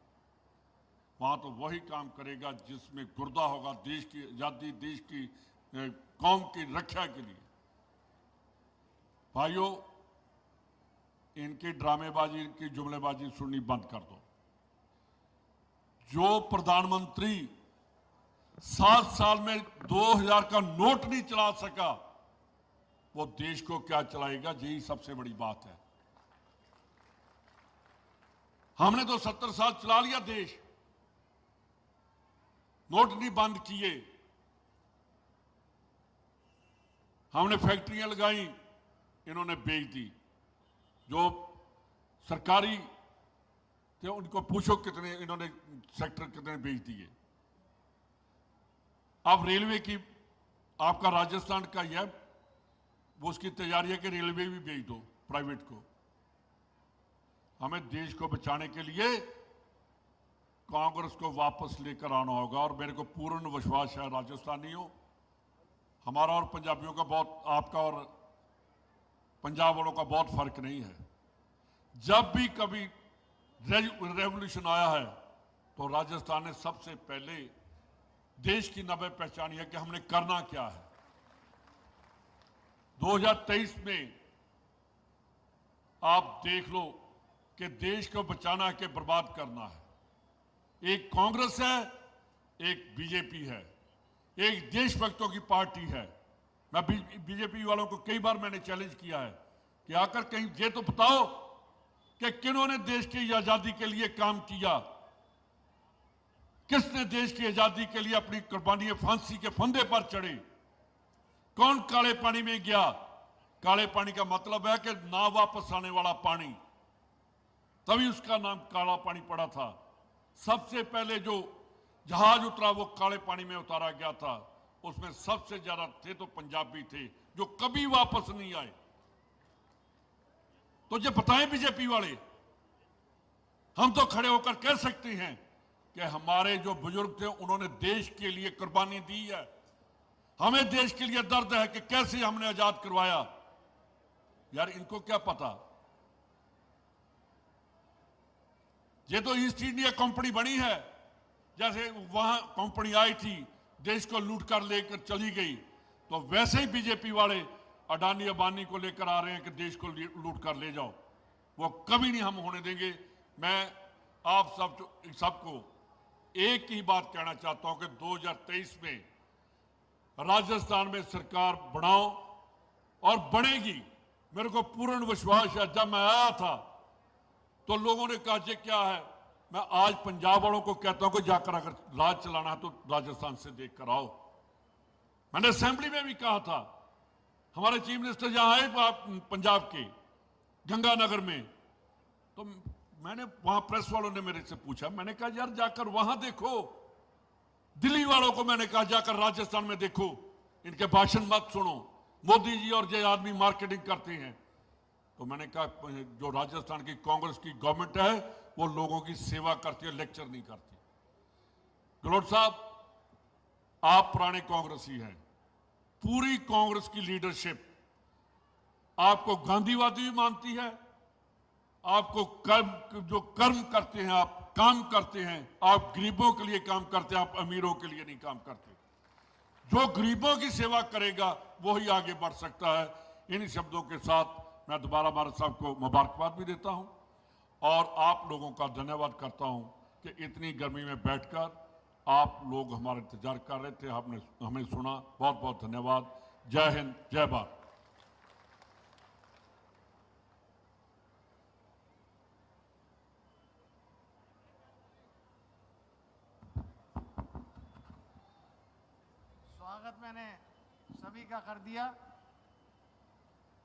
वहां तो वही काम करेगा जिसमें गुर्दा होगा देश की आजादी, देश की कौम की रक्षा के लिए। भाइयों, इनकी ड्रामेबाजी, इनकी जुमलेबाजी सुननी बंद कर दो। जो प्रधानमंत्री 7 साल में 2000 का नोट नहीं चला सका, वो देश को क्या चलाएगा? यही सबसे बड़ी बात है। हमने तो 70 साल चला लिया देश, नोट नहीं बंद किए। हमने फैक्ट्रियां लगाई, इन्होंने बेच दी। जो सरकारी थे उनको पूछो कितने इन्होंने सेक्टर कितने बेच दिए। अब रेलवे की, आपका राजस्थान का यह वो उसकी तैयारी है कि रेलवे भी बेच दो प्राइवेट को। हमें देश को बचाने के लिए कांग्रेस को वापस लेकर आना होगा। और मेरे को पूर्ण विश्वास है राजस्थानियों, हमारा और पंजाबियों का बहुत, आपका और पंजाब वालों का बहुत फर्क नहीं है। जब भी कभी रेवोल्यूशन आया है तो राजस्थान ने सबसे पहले देश की नब्बे पहचानी है कि हमने करना क्या है। 2023 में आप देख लो कि देश को बचाना है कि बर्बाद करना है। एक कांग्रेस है, एक बीजेपी है, एक देशभक्तों की पार्टी है। मैं बीजेपी वालों को कई बार मैंने चैलेंज किया है कि आकर कहीं ये तो बताओ कि किन्होंने देश की आजादी के लिए काम किया, किसने देश की आजादी के लिए अपनी कुर्बानी, फांसी के फंदे पर चढ़े, कौन काले पानी में गया? काले पानी का मतलब है कि ना वापस आने वाला पानी, तभी उसका नाम काला पानी पड़ा था। सबसे पहले जो जहाज उतरा वो काले पानी में उतारा गया था, उसमें सबसे ज्यादा थे तो पंजाबी थे जो कभी वापस नहीं आए। तो ये बताएं बीजेपी वाले, हम तो खड़े होकर कह सकते हैं कि हमारे जो बुजुर्ग थे उन्होंने देश के लिए कुर्बानी दी है। हमें देश के लिए दर्द है कि कैसे हमने आजाद करवाया। यार इनको क्या पता? ये तो ईस्ट इंडिया कंपनी बनी है, जैसे वहां कंपनी आई थी देश को लूट कर लेकर चली गई, तो वैसे ही बीजेपी वाले अडानी अंबानी को लेकर आ रहे हैं कि देश को लूट कर ले जाओ। वो कभी नहीं हम होने देंगे। मैं आप सबको एक ही बात कहना चाहता हूं कि 2023 में राजस्थान में सरकार बनाओ और बनेगी। मेरे को पूर्ण विश्वास है। जब मैं आया था तो लोगों ने कहा ये क्या है। मैं आज पंजाब वालों को कहता हूं कि जाकर अगर राज चलाना है तो राजस्थान से देख कर आओ। मैंने असेंबली में भी कहा था, हमारे चीफ मिनिस्टर जहां आए पंजाब के गंगानगर में, तो मैंने वहां प्रेस वालों ने मेरे से पूछा, मैंने कहा यार जाकर वहां देखो। दिल्ली वालों को मैंने कहा जाकर राजस्थान में देखो, इनके भाषण मत सुनो, मोदी जी और ये आदमी मार्केटिंग करते हैं। तो मैंने कहा जो राजस्थान की कांग्रेस की गवर्नमेंट है वो लोगों की सेवा करती है, लेक्चर नहीं करती। गहलोत साहब, आप पुराने कांग्रेसी हैं, पूरी कांग्रेस की लीडरशिप आपको गांधीवादी भी मानती है, आपको जो कर्म करते हैं, आप काम करते हैं, आप गरीबों के लिए काम करते हैं, आप अमीरों के लिए नहीं काम करते। जो गरीबों की सेवा करेगा वो ही आगे बढ़ सकता है। इन शब्दों के साथ मैं दोबारा महाराज साहब को मुबारकबाद भी देता हूं और आप लोगों का धन्यवाद करता हूं कि इतनी गर्मी में बैठकर आप लोग हमारा इंतजार कर रहे थे, आपने हमें सुना। बहुत बहुत धन्यवाद। जय हिंद, जय भारत। स्वागत मैंने सभी का कर दिया।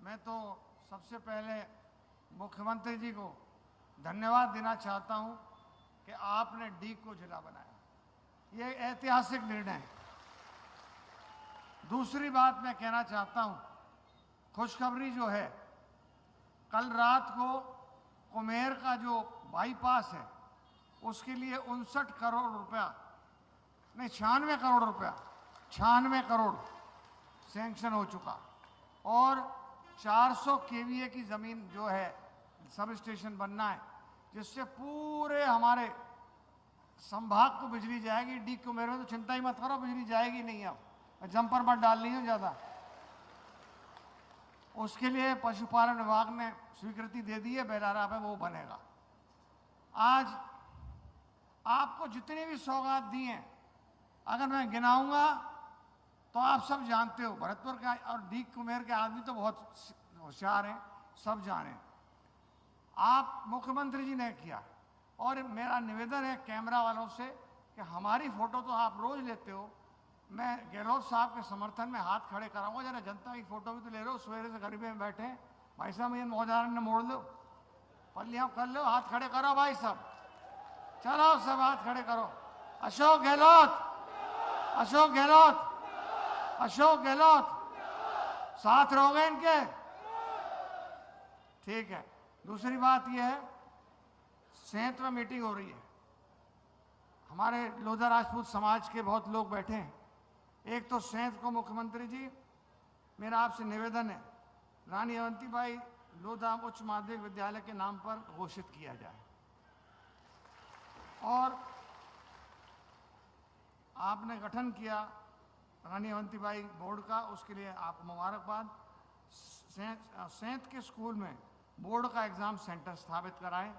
मैं तो सबसे पहले मुख्यमंत्री जी को धन्यवाद देना चाहता हूं कि आपने डी को जिला बनाया, ये ऐतिहासिक निर्णय है। दूसरी बात मैं कहना चाहता हूं, खुशखबरी जो है, कल रात को कुमेर का जो बाईपास है उसके लिए 59 करोड़ रुपया, नहीं 96 करोड़ रुपया, 96 करोड़ सैंक्शन हो चुका और 400 केवीए की जमीन जो है सब स्टेशन बनना है, जिससे पूरे हमारे संभाग को बिजली जाएगी। डी कुमेर में तो चिंता ही मत करो, बिजली जाएगी नहीं। अब जंपर मत डालनी है ज्यादा। उसके लिए पशुपालन विभाग ने स्वीकृति दे दी है, बेलारा पे वो बनेगा। आज आपको जितनी भी सौगात दी हैं, अगर मैं गिनाऊंगा तो आप सब जानते हो। भरतपुर का और डी कुमेर के आदमी तो बहुत होशियार हैं, सब जाने। आप मुख्यमंत्री जी ने किया और मेरा निवेदन है कैमरा वालों से कि हमारी फोटो तो आप रोज लेते हो, मैं गहलोत साहब के समर्थन में हाथ खड़े कराऊंगा। जरा जनता की फोटो भी तो ले रहे हो, सवेरे से गरीबी में बैठे हैं भाई साहब, ये मौजारन ने मोड़ लो, पल्लियां कर लो, हाथ खड़े करो भाई साहब, चलो सब हाथ खड़े करो। अशोक गहलोत, अशोक गहलोत, अशोक गहलोत, साथ रहोगे इनके? ठीक है। दूसरी बात यह है, सेंत में मीटिंग हो रही है, हमारे लोधा राजपूत समाज के बहुत लोग बैठे हैं। एक तो सेंत को मुख्यमंत्री जी, मेरा आपसे निवेदन है, रानी अवंतीबाई लोधा उच्च माध्यमिक विद्यालय के नाम पर घोषित किया जाए। और आपने गठन किया रानी अवंतीबाई बोर्ड का, उसके लिए आपको मुबारकबाद। सेंत के स्कूल में बोर्ड का एग्ज़ाम सेंटर स्थापित कराएं।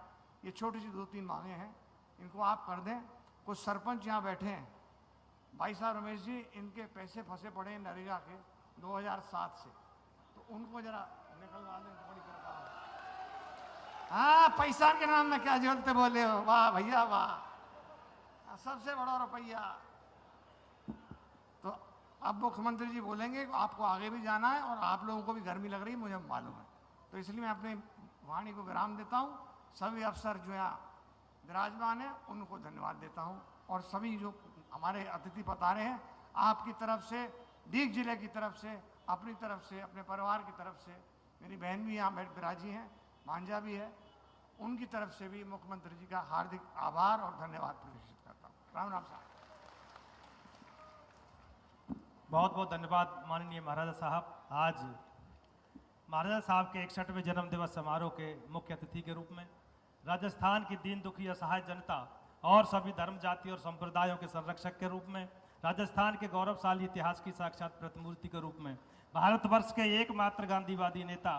ये छोटी सी 2-3 मांगे हैं, इनको आप कर दें। कुछ सरपंच यहाँ बैठे हैं, भाई साहब रमेश जी, इनके पैसे फंसे पड़े हैं नरेगा के 2007 से, तो उनको जरा निकलवा दें तो बड़ी कृपा हो। हाँ, पैसा के नाम में क्या जोलते बोले हो, वाह भैया वाह, सबसे बड़ा रुपया। तो अब मुख्यमंत्री जी बोलेंगे, आपको आगे भी जाना है और आप लोगों को भी गर्मी लग रही है, मुझे मालूम है, तो इसलिए मैं अपनी वाणी को विराम देता हूँ। सभी अफसर जो यहाँ विराजमान हैं उनको धन्यवाद देता हूँ और सभी जो हमारे अतिथि पधारे हैं, आपकी तरफ से, डीग जिले की तरफ से, अपनी तरफ से, अपने परिवार की तरफ से, मेरी बहन भी यहाँ विराजी हैं, भांजा भी है, उनकी तरफ से भी मुख्यमंत्री जी का हार्दिक आभार और धन्यवाद प्रदर्शित करता हूँ। राम राम साहब। बहुत बहुत धन्यवाद माननीय महाराजा साहब। आज महाराजा साहब के 61वें जन्म दिवस समारोह के मुख्य अतिथि के रूप में राजस्थान की दीन दुखी असहाय जनता और सभी धर्म जाति और संप्रदायों के संरक्षक के रूप में, राजस्थान के गौरवशाली इतिहास की साक्षात प्रतिमूर्ति के रूप में, भारतवर्ष के एकमात्र गांधीवादी नेता,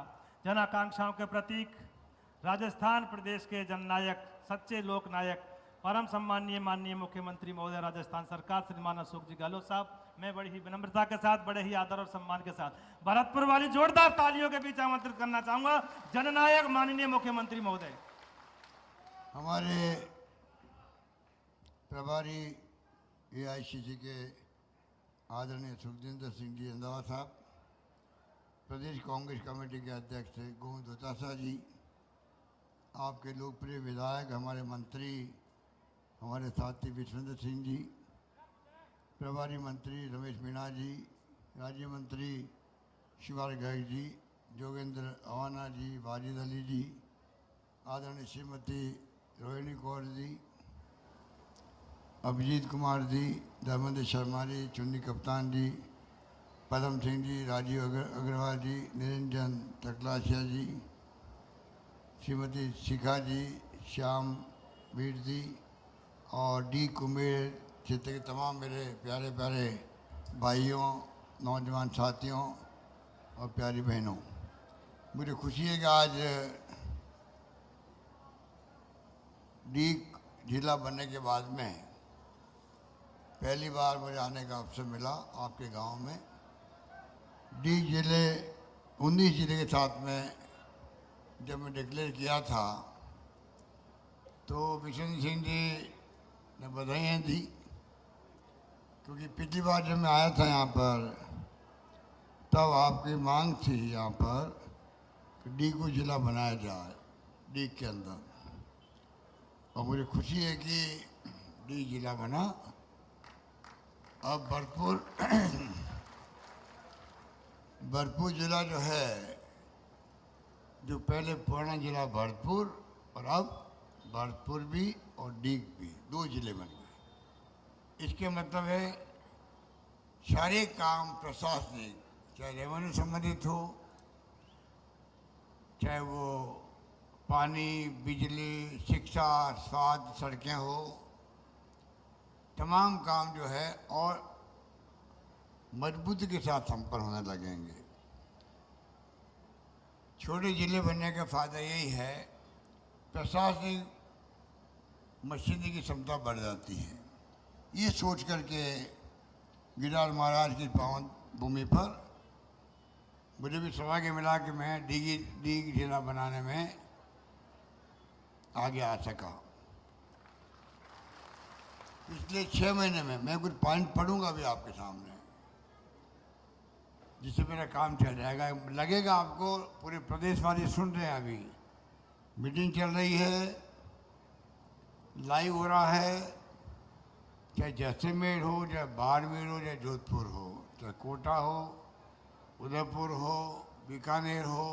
जन आकांक्षाओं के प्रतीक, राजस्थान प्रदेश के जननायक, सच्चे लोकनायक, परम सम्माननीय माननीय मुख्यमंत्री महोदय राजस्थान सरकार श्रीमान अशोक जी गहलोत साहब, मैं बड़ी ही विनम्रता के साथ, बड़े ही आदर और सम्मान के साथ भरतपुर वाली जोरदार तालियों के बीच आमंत्रित करना चाहूंगा जननायक माननीय मुख्यमंत्री महोदय। हमारे प्रभारी AICC के आदरणीय सुखजिंदर सिंह जी रंधावा साहब, प्रदेश कांग्रेस कमेटी के अध्यक्ष गोविंद दोतासा जी, आपके लोकप्रिय विधायक, हमारे मंत्री, हमारे साथी विश्वेंद्र सिंह जी, प्रभारी मंत्री रमेश मीणा जी, राज्य मंत्री शिवाल गर्ग जी, जोगेंद्र अवाना जी, वाजिद अली जी, आदरणीय श्रीमती रोहिणी कौर जी, अभिजीत कुमार जी, धर्मेंद्र शर्मा जी, चुन्नी कप्तान जी, पदम सिंह जी, राजीव अग्रवाल जी, निरंजन तकलाशिया जी, श्रीमती शिखा जी, श्याम वीर जी और डी कुमेर क्षेत्र के तमाम मेरे प्यारे प्यारे भाइयों, नौजवान साथियों और प्यारी बहनों, मुझे खुशी है कि आज डी जिला बनने के बाद में पहली बार मुझे आने का अवसर मिला आपके गांव में। डी जिले 19 जिले के साथ में जब मैं डिक्लेयर किया था तो विश्वेंद्र सिंह जी ने बधाइयाँ दी, क्योंकि पिछली बार जब मैं आया था यहाँ पर तब आपकी मांग थी यहाँ पर कि डी को जिला बनाया जाए डी के अंदर, और मुझे खुशी है कि डी जिला बना। अब भरतपुर जिला जो है, जो पहले पुराना जिला भरतपुर और अब भरतपुर भी और डीग भी 2 जिले बन गए। इसके मतलब है सारे काम प्रशासनिक, चाहे रेवेन्यू संबंधित हो, चाहे वो पानी, बिजली, शिक्षा, स्वास्थ्य, सड़कें हो, तमाम काम जो है और मजबूती के साथ संपन्न होने लगेंगे। छोटे जिले बनने का फायदा यही है, प्रशासनिक मशीनरी की क्षमता बढ़ जाती है। ये सोच करके गिरिराज महाराज की पावन भूमि पर मुझे भी सौभाग्य मिला कि मैं डीग जिला बनाने में आगे आ सका। पिछले 6 महीने में मैं कुछ पॉइंट पढ़ूंगा भी आपके सामने, जिससे मेरा काम चल जाएगा। लगेगा आपको पूरे प्रदेश वाले सुन रहे हैं, अभी मीटिंग चल रही है, लाइव हो रहा है, चाहे जैसलमेर हो, चाहे बाड़मेर हो, चाहे जोधपुर हो, चाहे कोटा हो, उदयपुर हो, बीकानेर हो,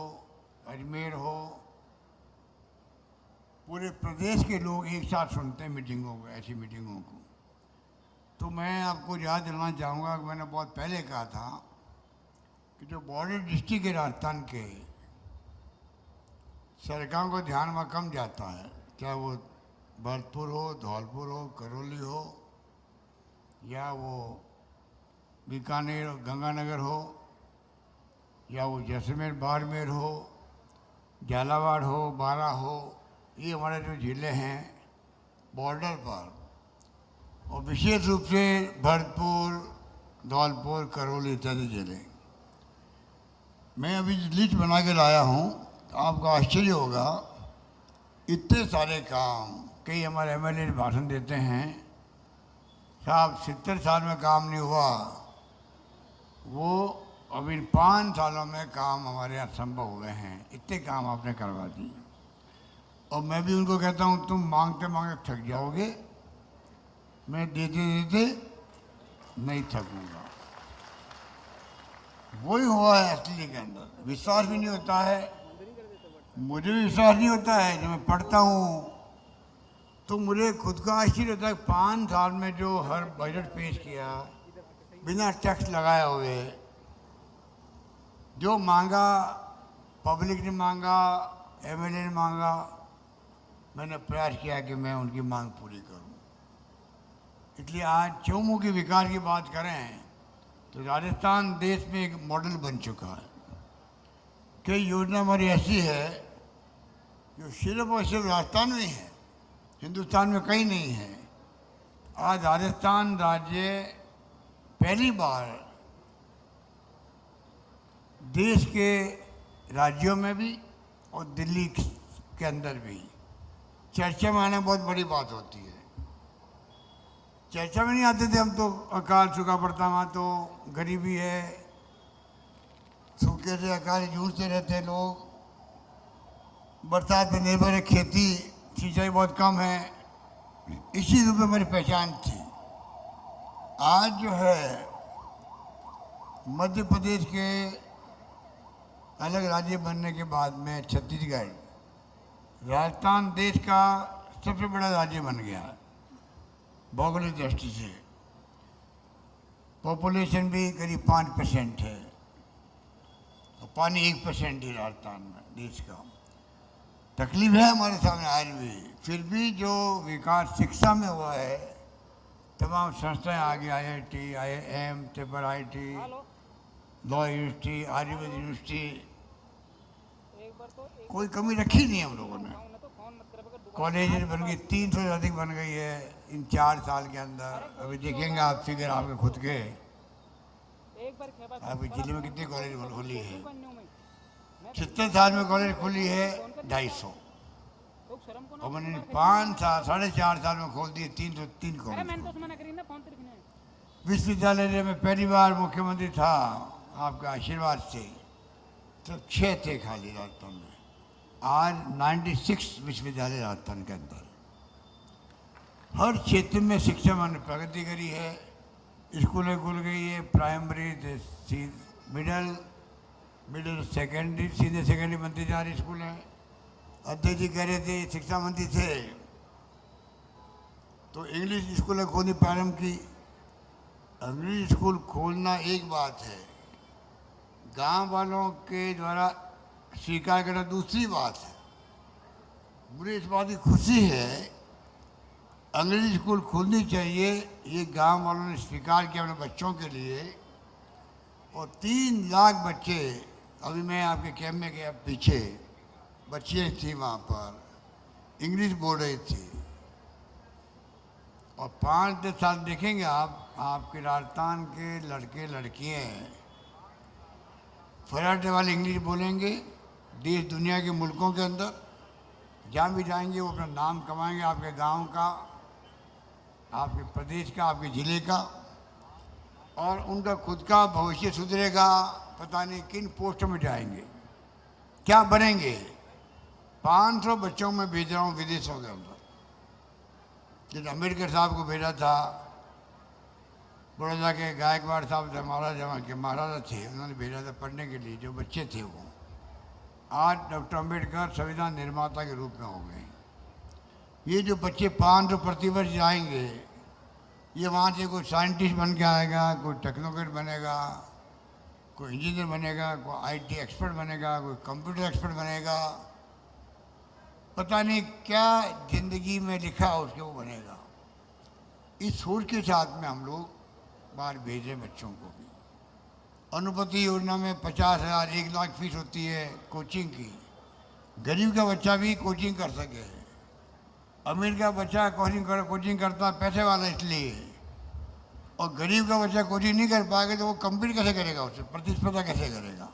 अजमेर हो, पूरे प्रदेश के लोग एक साथ सुनते हैं मीटिंगों को, ऐसी मीटिंगों को। तो मैं आपको याद दिलाना चाहूँगा कि मैंने बहुत पहले कहा था कि जो बॉर्डर डिस्ट्रिक्ट है राजस्थान के, सरकारों को ध्यान में कम जाता है, चाहे वो भरतपुर हो, धौलपुर हो, करौली हो, या वो बीकानेर और गंगानगर हो, या वो जैसलमेर बाड़मेर हो, झालावाड़ हो, बारा हो, ये हमारे जो जिले हैं बॉर्डर पर, और विशेष रूप से भरतपुर, धौलपुर, करौली इत्यादि जिले। मैं अभी लिस्ट बना के लाया हूँ, आपको आश्चर्य होगा, इतने सारे काम। कई हमारे एमएलए भाषण देते हैं, साहब 70 साल में काम नहीं हुआ, वो अब इन 5 सालों में काम हमारे यहाँ संभव हुए हैं। इतने काम आपने करवा दिए। और मैं भी उनको कहता हूँ, तुम मांगते मांगते थक जाओगे, मैं देते देते नहीं थकूंगा। वही हुआ है असली के अंदर। विश्वास भी नहीं होता है, मुझे भी विश्वास नहीं होता है। जब मैं पढ़ता हूँ तो मुझे खुद का आश्चर्य होता है। 5 साल में जो हर बजट पेश किया, बिना टैक्स लगाए हुए, जो मांगा पब्लिक ने मांगा, एमएलए ने मांगा, मैंने प्रयास किया कि मैं उनकी मांग पूरी करूं। इसलिए आज चौमुखी विकास की बात करें तो राजस्थान देश में एक मॉडल बन चुका है। कई योजना हमारी ऐसी है जो सिर्फ और सिर्फ राजस्थान में है, हिंदुस्तान में कहीं नहीं है। आज राजस्थान राज्य पहली बार देश के राज्यों में भी और दिल्ली के अंदर भी चर्चा में आना बहुत बड़ी बात होती है। चर्चा में नहीं आते थे हम तो। अकाल सूखा पड़ता, वहाँ तो गरीबी है, सूखे से अकाल जूझते रहते हैं लोग, बरसात पर निर्भर है, खेती सिंचाई बहुत कम है, इसी रूप में मेरी पहचान थी। आज जो है मध्य प्रदेश के अलग राज्य बनने के बाद में छत्तीसगढ़, राजस्थान देश का सबसे बड़ा राज्य बन गया भौगोलिक दृष्टि से। पॉपुलेशन भी करीब 5% है और पानी 1% ही राजस्थान में देश का। तकलीफ है हमारे सामने आज भी, फिर भी जो विकास शिक्षा में हुआ है, तमाम संस्थाएं आगे, IIT, IIM, triple IT, law university, Ayurveda university, कोई कमी रखी नहीं हम लोगों ने। कॉलेज बन गई, 300 से अधिक बन गई है इन 4 साल के अंदर। अभी देखेंगे आप फिगर आपके खुद के, अभी जिले में कितनी कॉलेज खुली है। 70 साल में कॉलेज खुली है 250, और मैंने 5 साल 4.5 साल में खोल दिए 303 कॉलेज। विश्वविद्यालय में पहली बार मुख्यमंत्री था आपका आशीर्वाद से, तो 6 थे खाली राजस्थान में। आज 96 विश्वविद्यालय राजस्थान के अंदर। हर क्षेत्र में शिक्षा में प्रगति करी है, स्कूलें खुल गई है, primary, middle secondary, senior secondary बनती जा रही स्कूल हैं। अध्यक्ष जी कह रहे थे, शिक्षा मंत्री थे, तो इंग्लिश स्कूलें खोलनी प्रारंभ की। इंग्लिश स्कूल खोलना एक बात है, गांव वालों के द्वारा स्वीकार करना दूसरी बात है। मुझे इस बात की खुशी है, अंग्रेजी स्कूल खोलनी चाहिए, ये गांव वालों ने स्वीकार किया अपने बच्चों के लिए। और 3 लाख बच्चे, अभी मैं आपके कैंप में गया, पीछे बच्चियाँ थी वहाँ पर, इंग्लिश बोल रही थी। और 5-10 साल देखेंगे आप, आपके राजस्थान के लड़के लड़कियाँ फराटे वाले इंग्लिश बोलेंगे। देश दुनिया के मुल्कों के अंदर जहाँ भी जाएंगे वो अपना नाम कमाएंगे, आपके गांव का, आपके प्रदेश का, आपके ज़िले का, और उनका खुद का भविष्य सुधरेगा। पता नहीं किन पोस्टों में जाएंगे, क्या बनेंगे। 500 बच्चों में भेज रहा हूँ विदेशों के अंदर। जैसे अम्बेडकर साहब को भेजा था, बड़ौदा के गायकवाड़ साहब थे, महाराजा थे, उन्होंने भेजा था पढ़ने के लिए, जो बच्चे थे वो। आज डॉक्टर अम्बेडकर संविधान निर्माता के रूप में हो गए। ये जो बच्चे 500 प्रतिवर्ष जाएंगे, ये वहाँ से कोई साइंटिस्ट बन के आएगा, कोई टेक्नोक्रेट बनेगा, कोई इंजीनियर बनेगा, कोई IT एक्सपर्ट बनेगा, कोई कंप्यूटर एक्सपर्ट बनेगा, पता नहीं क्या जिंदगी में लिखा उसके वो बनेगा। इस सोच के साथ में हम लोग बाहर भेजें बच्चों को भी। अनुपति योजना में 50,000 1 लाख फीस होती है कोचिंग की। गरीब का बच्चा भी कोचिंग कर सके। अमीर का बच्चा कोचिंग करता है पैसे वाला इसलिए, और गरीब का बच्चा कोचिंग नहीं कर पाएगा तो वो कम्पीट कैसे करेगा, उससे प्रतिस्पर्धा कैसे करेगा।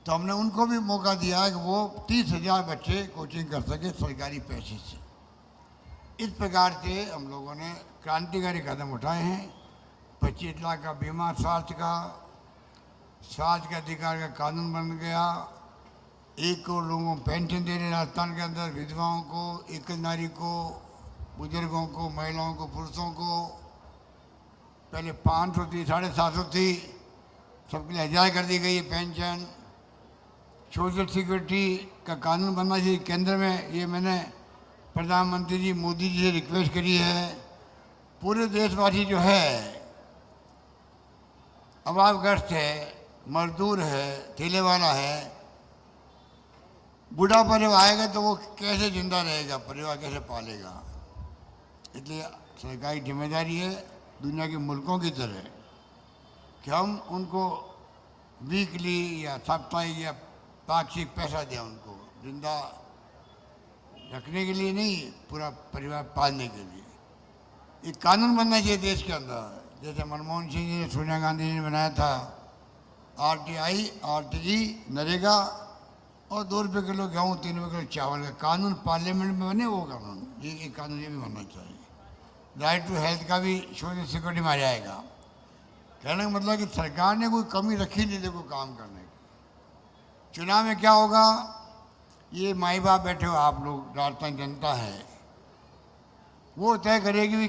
तो हमने उनको भी मौका दिया है कि वो 30,000 बच्चे कोचिंग कर सके सरकारी पैसे से। इस प्रकार से हम लोगों ने क्रांतिकारी कदम उठाए हैं। 25 लाख का बीमा स्वास्थ्य के अधिकार का कानून बन गया। 1 करोड़ लोगों को पेंशन दे रहे राजस्थान के अंदर, विधवाओं को, एकल नारी को, बुजुर्गों को, महिलाओं को, पुरुषों को। पहले 500 थी, 750 थी, सबके लिए 1000 कर दी गई है पेंशन। सोशल सिक्योरिटी का कानून बनना चाहिए केंद्र में, ये मैंने प्रधानमंत्री जी मोदी जी से रिक्वेस्ट करी है। पूरे देशवासी जो है अभावग्रस्त है, मजदूर है, ठेले वाला है, बुढ़ापा जब आएगा तो वो कैसे जिंदा रहेगा, परिवार कैसे पालेगा। इसलिए सरकारी जिम्मेदारी है दुनिया के मुल्कों की तरह कि हम उनको वीकली या साप्ताहिक या पाक्षिक पैसा दें, उनको जिंदा रखने के लिए नहीं, पूरा परिवार पालने के लिए। एक कानून बनना चाहिए देश के अंदर, जैसे मनमोहन सिंह जी ने, सोनिया गांधी जी ने बनाया था RTI, RTE, नरेगा, और 2 रुपये किलो गेहूँ, 3 रुपये किलो चावल का कानून पार्लियामेंट में बने। वो कानून, ये कानून ये भी बनना चाहिए। राइट टू हेल्थ का भी सोशल सिक्योरिटी में आ जाएगा। कहने का मतलब कि सरकार ने कोई कमी रखी नहीं देखो काम करने की। चुनाव में क्या होगा, ये माई बाप बैठे हो आप लोग, राजस्थान जनता है, वो तय करेगी भी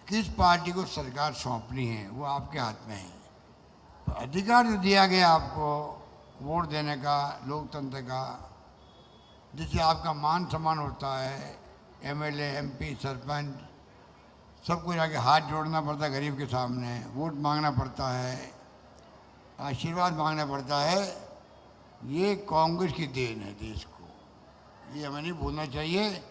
किस पार्टी को सरकार सौंपनी है, वो आपके हाथ में है। तो अधिकार जो दिया गया आपको वोट देने का, लोकतंत्र का, जिससे आपका मान सम्मान होता है, एमएलए, एमपी, सरपंच, सबको जाके हाथ जोड़ना पड़ता है गरीब के सामने, वोट मांगना पड़ता है, आशीर्वाद मांगना पड़ता है, ये कांग्रेस की देन है देश को, ये हमें नहीं भूलना चाहिए।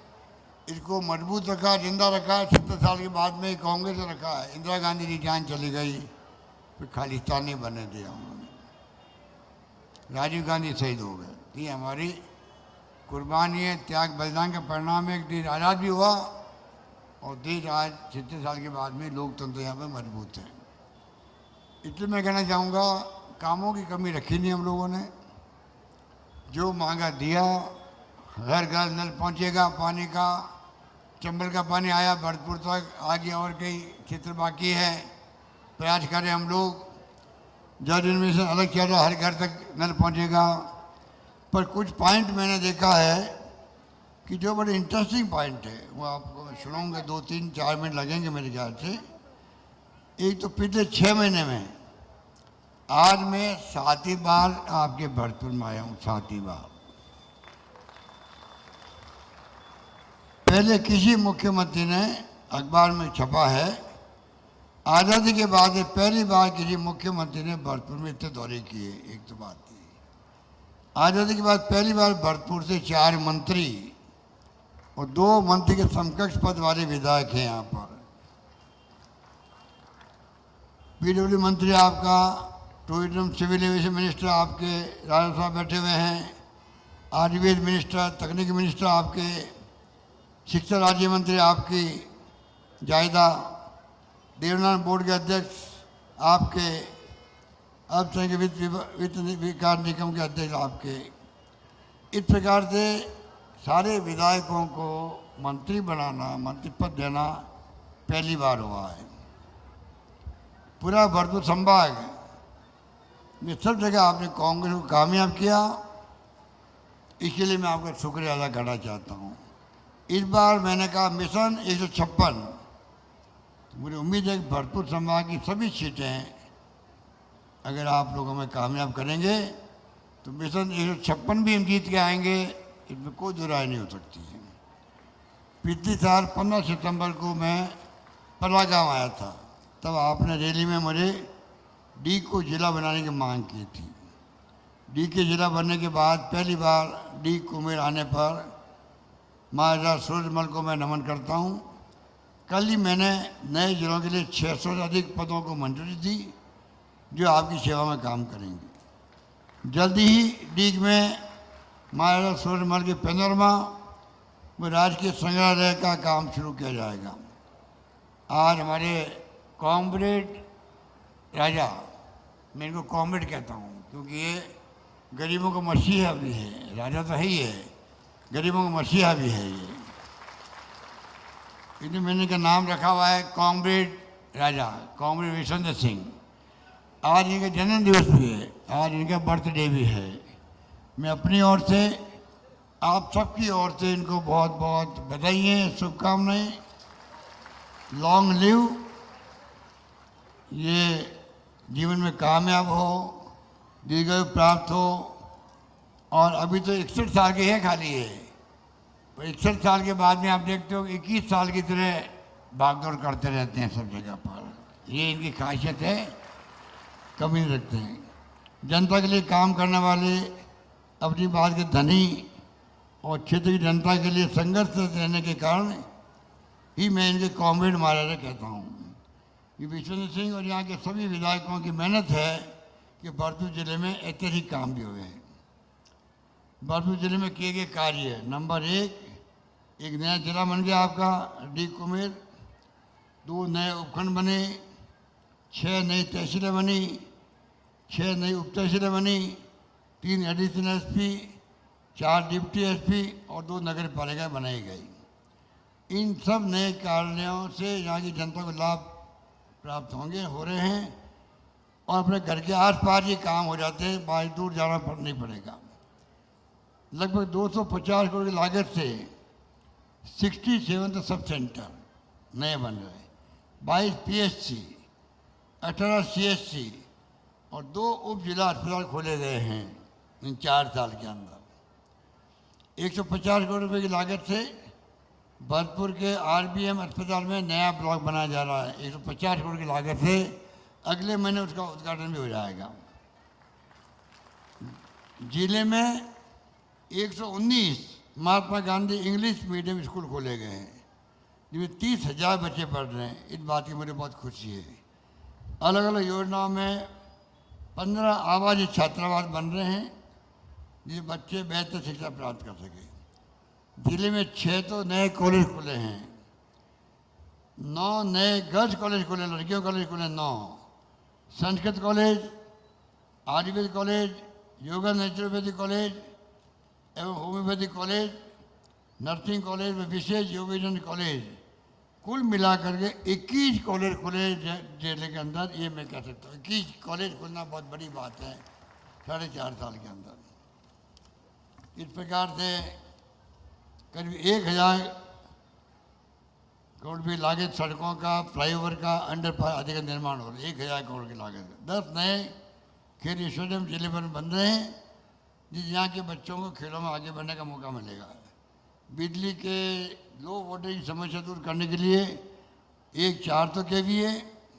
इसको मजबूत रखा, जिंदा रखा है। 70 साल के बाद में कांग्रेस ने रखा है। इंदिरा गांधी की जान चली गई, फिर खालिस्तान नहीं बनने दिया उन्होंने, राजीव गांधी शहीद हो गए। ये हमारी कुर्बानी है, त्याग बलिदान का परिणाम है। एक देश आज़ाद भी हुआ और देश आज 70 साल के बाद में लोकतंत्र यहाँ पे मजबूत है। इसलिए मैं कहना चाहूँगा, कामों की कमी रखी नहीं हम लोगों ने, जो मांगा दिया। घर घर नल पहुँचेगा पानी का, चंबल का पानी आया, भरतपुर तक आ गया, और कई क्षेत्र बाकी है। प्रयास करें हम लोग, जल जनरेशन अलग चल रहा, हर घर तक नल पहुँचेगा। पर कुछ पॉइंट मैंने देखा है कि जो बड़े इंटरेस्टिंग पॉइंट है, वो आपको मैं सुनाऊंगा। 2, 3, 4 मिनट लगेंगे मेरे ख्याल से। एक तो पिछले 6 महीने में आज मैं 7वीं बार आपके भरतपुर में आया हूँ, 7वीं बार। पहले किसी मुख्यमंत्री ने, अखबार में छपा है, आज़ादी के बाद पहली बार किसी मुख्यमंत्री ने भरतपुर में इतने दौरे किए। एक तो बात थी, आज़ादी के बाद पहली बार भरतपुर से 4 मंत्री और 2 मंत्री के समकक्ष पद वाले विधायक हैं यहाँ पर। पीडब्ल्यू मंत्री आपका, टूरिज्म सिविल एविएशन मिनिस्टर आपके राजा साहब बैठे हुए हैं, आयुर्वेद मिनिस्टर, तकनीकी मिनिस्टर आपके, शिक्षा राज्य मंत्री आपकी जायदा, देवनान बोर्ड के अध्यक्ष आपके, अल्पसंख्यक वित्त विकास निगम के अध्यक्ष आपके। इस प्रकार से सारे विधायकों को मंत्री बनाना, मंत्री पद देना पहली बार हुआ है। पूरा भरतपुर संभाग में सब जगह आपने कांग्रेस को कामयाब किया, इसके लिए मैं आपका शुक्रिया अदा करना चाहता हूँ। इस बार मैंने कहा मिशन 156, मुझे उम्मीद है कि भरतपुर संभाग की सभी सीटें अगर आप लोग हमें कामयाब करेंगे तो मिशन 156 भी हम जीत के आएंगे, इसमें कोई दो राय नहीं हो सकती है। पिछले साल 15 सितंबर को मैं पला गाँव आया था, तब आपने रैली में मुझे डी को जिला बनाने की मांग की थी। डी के जिला बनने के बाद पहली बार डी कुमेर आने पर महाराजा सूरजमल को मैं नमन करता हूँ। कल ही मैंने नए जिलों के लिए 600 से अधिक पदों को मंजूरी दी, जो आपकी सेवा में काम करेंगे। जल्दी ही डीग में महाराजा सूरजमल के 15वां राजकीय संग्रहालय का काम शुरू किया जाएगा। आज हमारे कॉमरेड राजा, मैं इनको कॉमरेड कहता हूँ क्योंकि ये गरीबों का मसीहा भी है, राजा तो है ही है, गरीबों का मसीहा भी है ये, इसलिए मैंने इनका नाम रखा हुआ है कॉमरेड राजा, कॉमरेड विश्वेंद्र सिंह। आज इनका जन्म दिवस भी है, आज इनका बर्थडे भी है। मैं अपनी ओर से, आप सबकी ओर से इनको बहुत बहुत बधाई, शुभकामनाएं। लॉन्ग लिव, ये जीवन में कामयाब हो, दीर्घायु प्राप्त हो। और अभी तो 61 साल के हैं खाली है, तो 61 साल के बाद में आप देखते हो 21 साल की तरह भागदौड़ करते रहते हैं सब जगह पर। ये इनकी खासियत है, कमी नहीं रखते हैं। जनता के लिए काम करने वाले, अपनी बात के धनी और क्षेत्र की जनता के लिए संघर्ष रहने के कारण ही मैं इनके कॉमरेड महाराजा कहता हूँ। ये विश्वेंद्र सिंह और यहाँ के सभी विधायकों की मेहनत है कि भरतपुर जिले में ऐतिहासिक काम भी हुए हैं। भरतपुर जिले में किए गए कार्य, नंबर 1, एक नया जिला बन गया आपका डी कुमेर, 2 नए उपखंड बने, 6 नई तहसीलें बनी, 6 नई उप तहसीलें बनी, 3 एडिशनल एसपी, 4 डिप्टी एसपी और 2 नगर पालिका बनाई गई। इन सब नए कार्यों से यहाँ की जनता को लाभ प्राप्त होंगे, हो रहे हैं, और अपने घर के आसपास ये काम हो जाते हैं, बाहर दूर जाना नहीं पड़ेगा। लगभग 250 करोड़ की लागत से 67 सब सेंटर नए बन रहे हैं, 22 PSC, 18 CSC और 2 उप जिला अस्पताल खोले गए हैं इन 4 साल के अंदर। 150 करोड़ रुपए की लागत से भरतपुर के RBM अस्पताल में नया ब्लॉक बनाया जा रहा है। 150 करोड़ की लागत से अगले महीने उसका उद्घाटन भी हो जाएगा। जिले में 119 Mahatma Gandhi English medium school खोले गए हैं, जिसमें 30,000 बच्चे पढ़ रहे हैं। इस बात की मुझे बहुत खुशी है। अलग अलग योजनाओं में 15 आवासीय छात्रावास बन रहे हैं, जिससे बच्चे बेहतर शिक्षा प्राप्त कर सके। जिले में 6 तो नए कॉलेज खुले हैं, 9 नए गर्ल्स कॉलेज खुले, लड़कियों कॉलेज खुले 9, Sanskrit college, Ayurveda college, yoga naturopathy college एवं होम्योपैथी कॉलेज, नर्सिंग कॉलेज व विशेष योगेशन कॉलेज, कुल मिलाकर के 21 कॉलेज खुले जिले के अंदर। ये मैं कह सकता हूँ 21 कॉलेज खुलना बहुत बड़ी बात है 4.5 साल के अंदर। इस प्रकार से करीब 1000 करोड़ रुपये लागत सड़कों का, फ्लाईओवर का, अंडरपास आदि का निर्माण हो रहा है। 1000 करोड़ की लागत। 10 नए खेल स्टेडियम जिले भर में बन रहे हैं, जिस यहाँ के बच्चों को खेलों में आगे बढ़ने का मौका मिलेगा। बिजली के लो वोल्टेज समस्या दूर करने के लिए एक 400 kVA,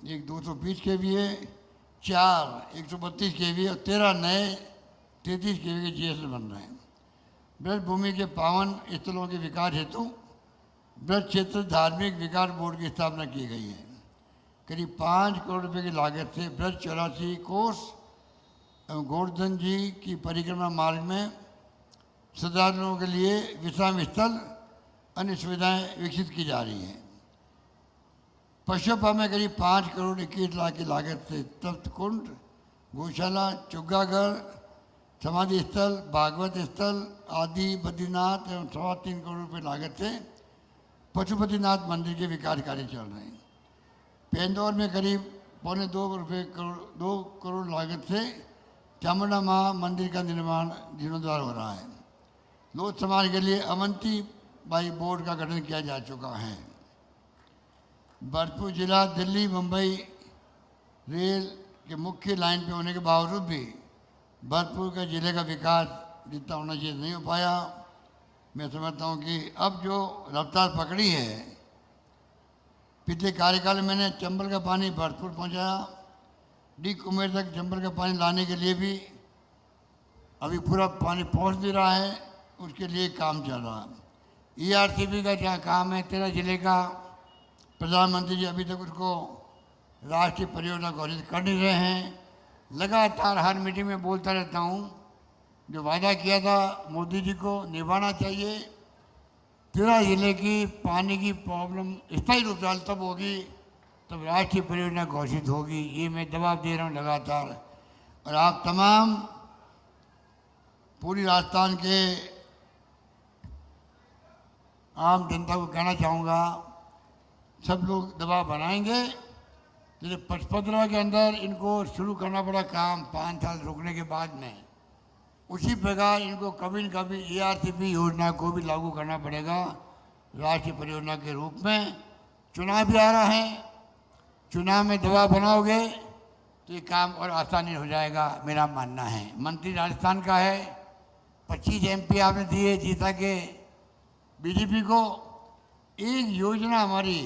एक 220 kVA, 4 132 kVA और 13 नए 33 kVA के GSL बन रहे हैं। ब्रज भूमि के पावन स्थलों के विकास हेतु ब्रज क्षेत्र धार्मिक विकास बोर्ड की स्थापना की गई है। करीब 5 करोड़ रुपए की लागत से ब्रज 84 कोस एवं गोवर्धन जी की परिक्रमा मार्ग में श्रद्धालुओं के लिए विश्राम स्थल अन्य सुविधाएं विकसित की जा रही हैं। पशुपा में करीब 5 करोड़ 21 लाख की लागत से तप्त कुंड, गौशाला, चुग्गागढ़, समाधि स्थल, भागवत स्थल आदि बद्रीनाथ एवं 3.25 करोड़ रुपये लागत से पशुपतिनाथ मंदिर के विकास कार्य चल रहे हैं। पेंदौर में करीब 2 करोड़ लागत से चामुंडा माँ मंदिर का निर्माण जीर्णोद्धार हो रहा है। लोक समाज के लिए अवंती बाई बोर्ड का गठन किया जा चुका है। भरतपुर जिला दिल्ली मुंबई रेल के मुख्य लाइन पे होने के बावजूद भी भरतपुर के जिले का विकास जितना होना चाहिए नहीं हो पाया। मैं समझता हूँ कि अब जो रफ्तार पकड़ी है, पिछले कार्यकाल में मैंने चंबल का पानी भरतपुर पहुँचाया, डी कुमेर तक चंबल का पानी लाने के लिए भी अभी पूरा पानी पहुँच भी रहा है, उसके लिए काम चल रहा है। ERCB का क्या काम है 13 जिले का, प्रधानमंत्री जी अभी तक उसको राष्ट्रीय परियोजना घोषित कर नहीं रहे हैं। लगातार हर मीटिंग में बोलता रहता हूँ, जो वादा किया था मोदी जी को निभाना चाहिए। 13 जिले की पानी की प्रॉब्लम स्थायी रूप से हल तब होगी तब राष्ट्रीय परियोजना घोषित होगी। ये मैं दबाव दे रहा हूँ लगातार। और आप तमाम पूरी राजस्थान के आम जनता को कहना चाहूँगा, सब लोग दबाव बनाएंगे। जैसे 15 के अंदर इनको शुरू करना पड़ा काम 5 साल रुकने के बाद में, उसी प्रकार इनको कभी न कभी ERCB योजना को भी लागू करना पड़ेगा राष्ट्रीय परियोजना के रूप में। चुनाव भी आ रहा है, चुनाव में दबाव बनाओगे तो ये काम और आसानी हो जाएगा, मेरा मानना है। मंत्री राजस्थान का है, 25 MP आपने दिए जीता के बीजेपी को। एक योजना हमारी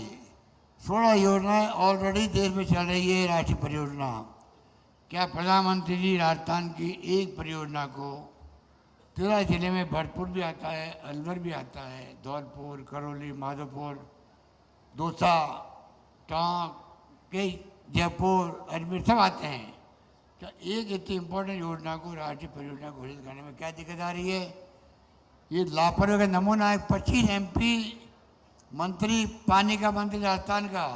16 योजनाएं ऑलरेडी देश में चल रही है राष्ट्रीय परियोजना। क्या प्रधानमंत्री जी राजस्थान की एक परियोजना को 13 जिले में भरतपुर भी आता है, अलवर भी आता है, धौलपुर, करौली, माधोपुर, दौसा, टोंक, कई जयपुर, अजमेर सब आते हैं। क्या एक इतनी इम्पोर्टेंट योजना को राष्ट्रीय परियोजना घोषित करने में क्या दिक्कत आ रही है? ये लापरवाही का नमूना है। 25 MP मंत्री, पानी का मंत्री राजस्थान का,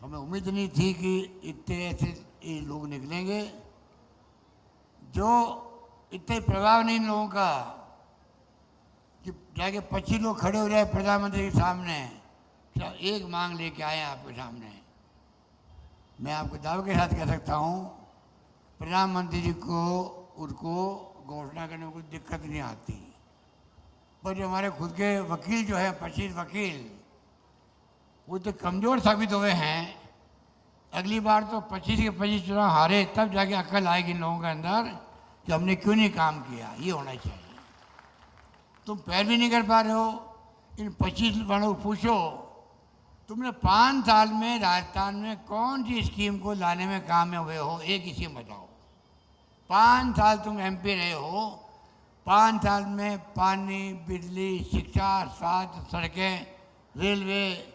हमें उम्मीद नहीं थी कि इतने ऐसे ये लोग निकलेंगे जो इतने प्रभाव नहीं लोगों का कि जाके 25 लोग खड़े हो रहे प्रधानमंत्री के सामने, एक मांग लेके आए हैं आपके सामने। मैं आपको दावे के साथ कह सकता हूँ प्रधानमंत्री जी को उनको घोषणा करने में कोई दिक्कत नहीं आती, पर जो हमारे खुद के वकील जो है 25 वकील, वो तो कमज़ोर साबित हुए हैं। अगली बार तो 25 के 25 चुनाव हारे, तब जाके अकल आएगी इन लोगों के अंदर कि हमने क्यों नहीं काम किया। ये होना चाहिए। तुम पैर भी नहीं कर पा रहे हो। इन 25 वालों को पूछो, तुमने 5 साल में राजस्थान में कौन सी स्कीम को लाने में कामयाब हुए हो, एक स्कीम बताओ। 5 साल तुम MP रहे हो, 5 साल में पानी, बिजली, शिक्षा, स्वास्थ्य, सड़कें, रेलवे,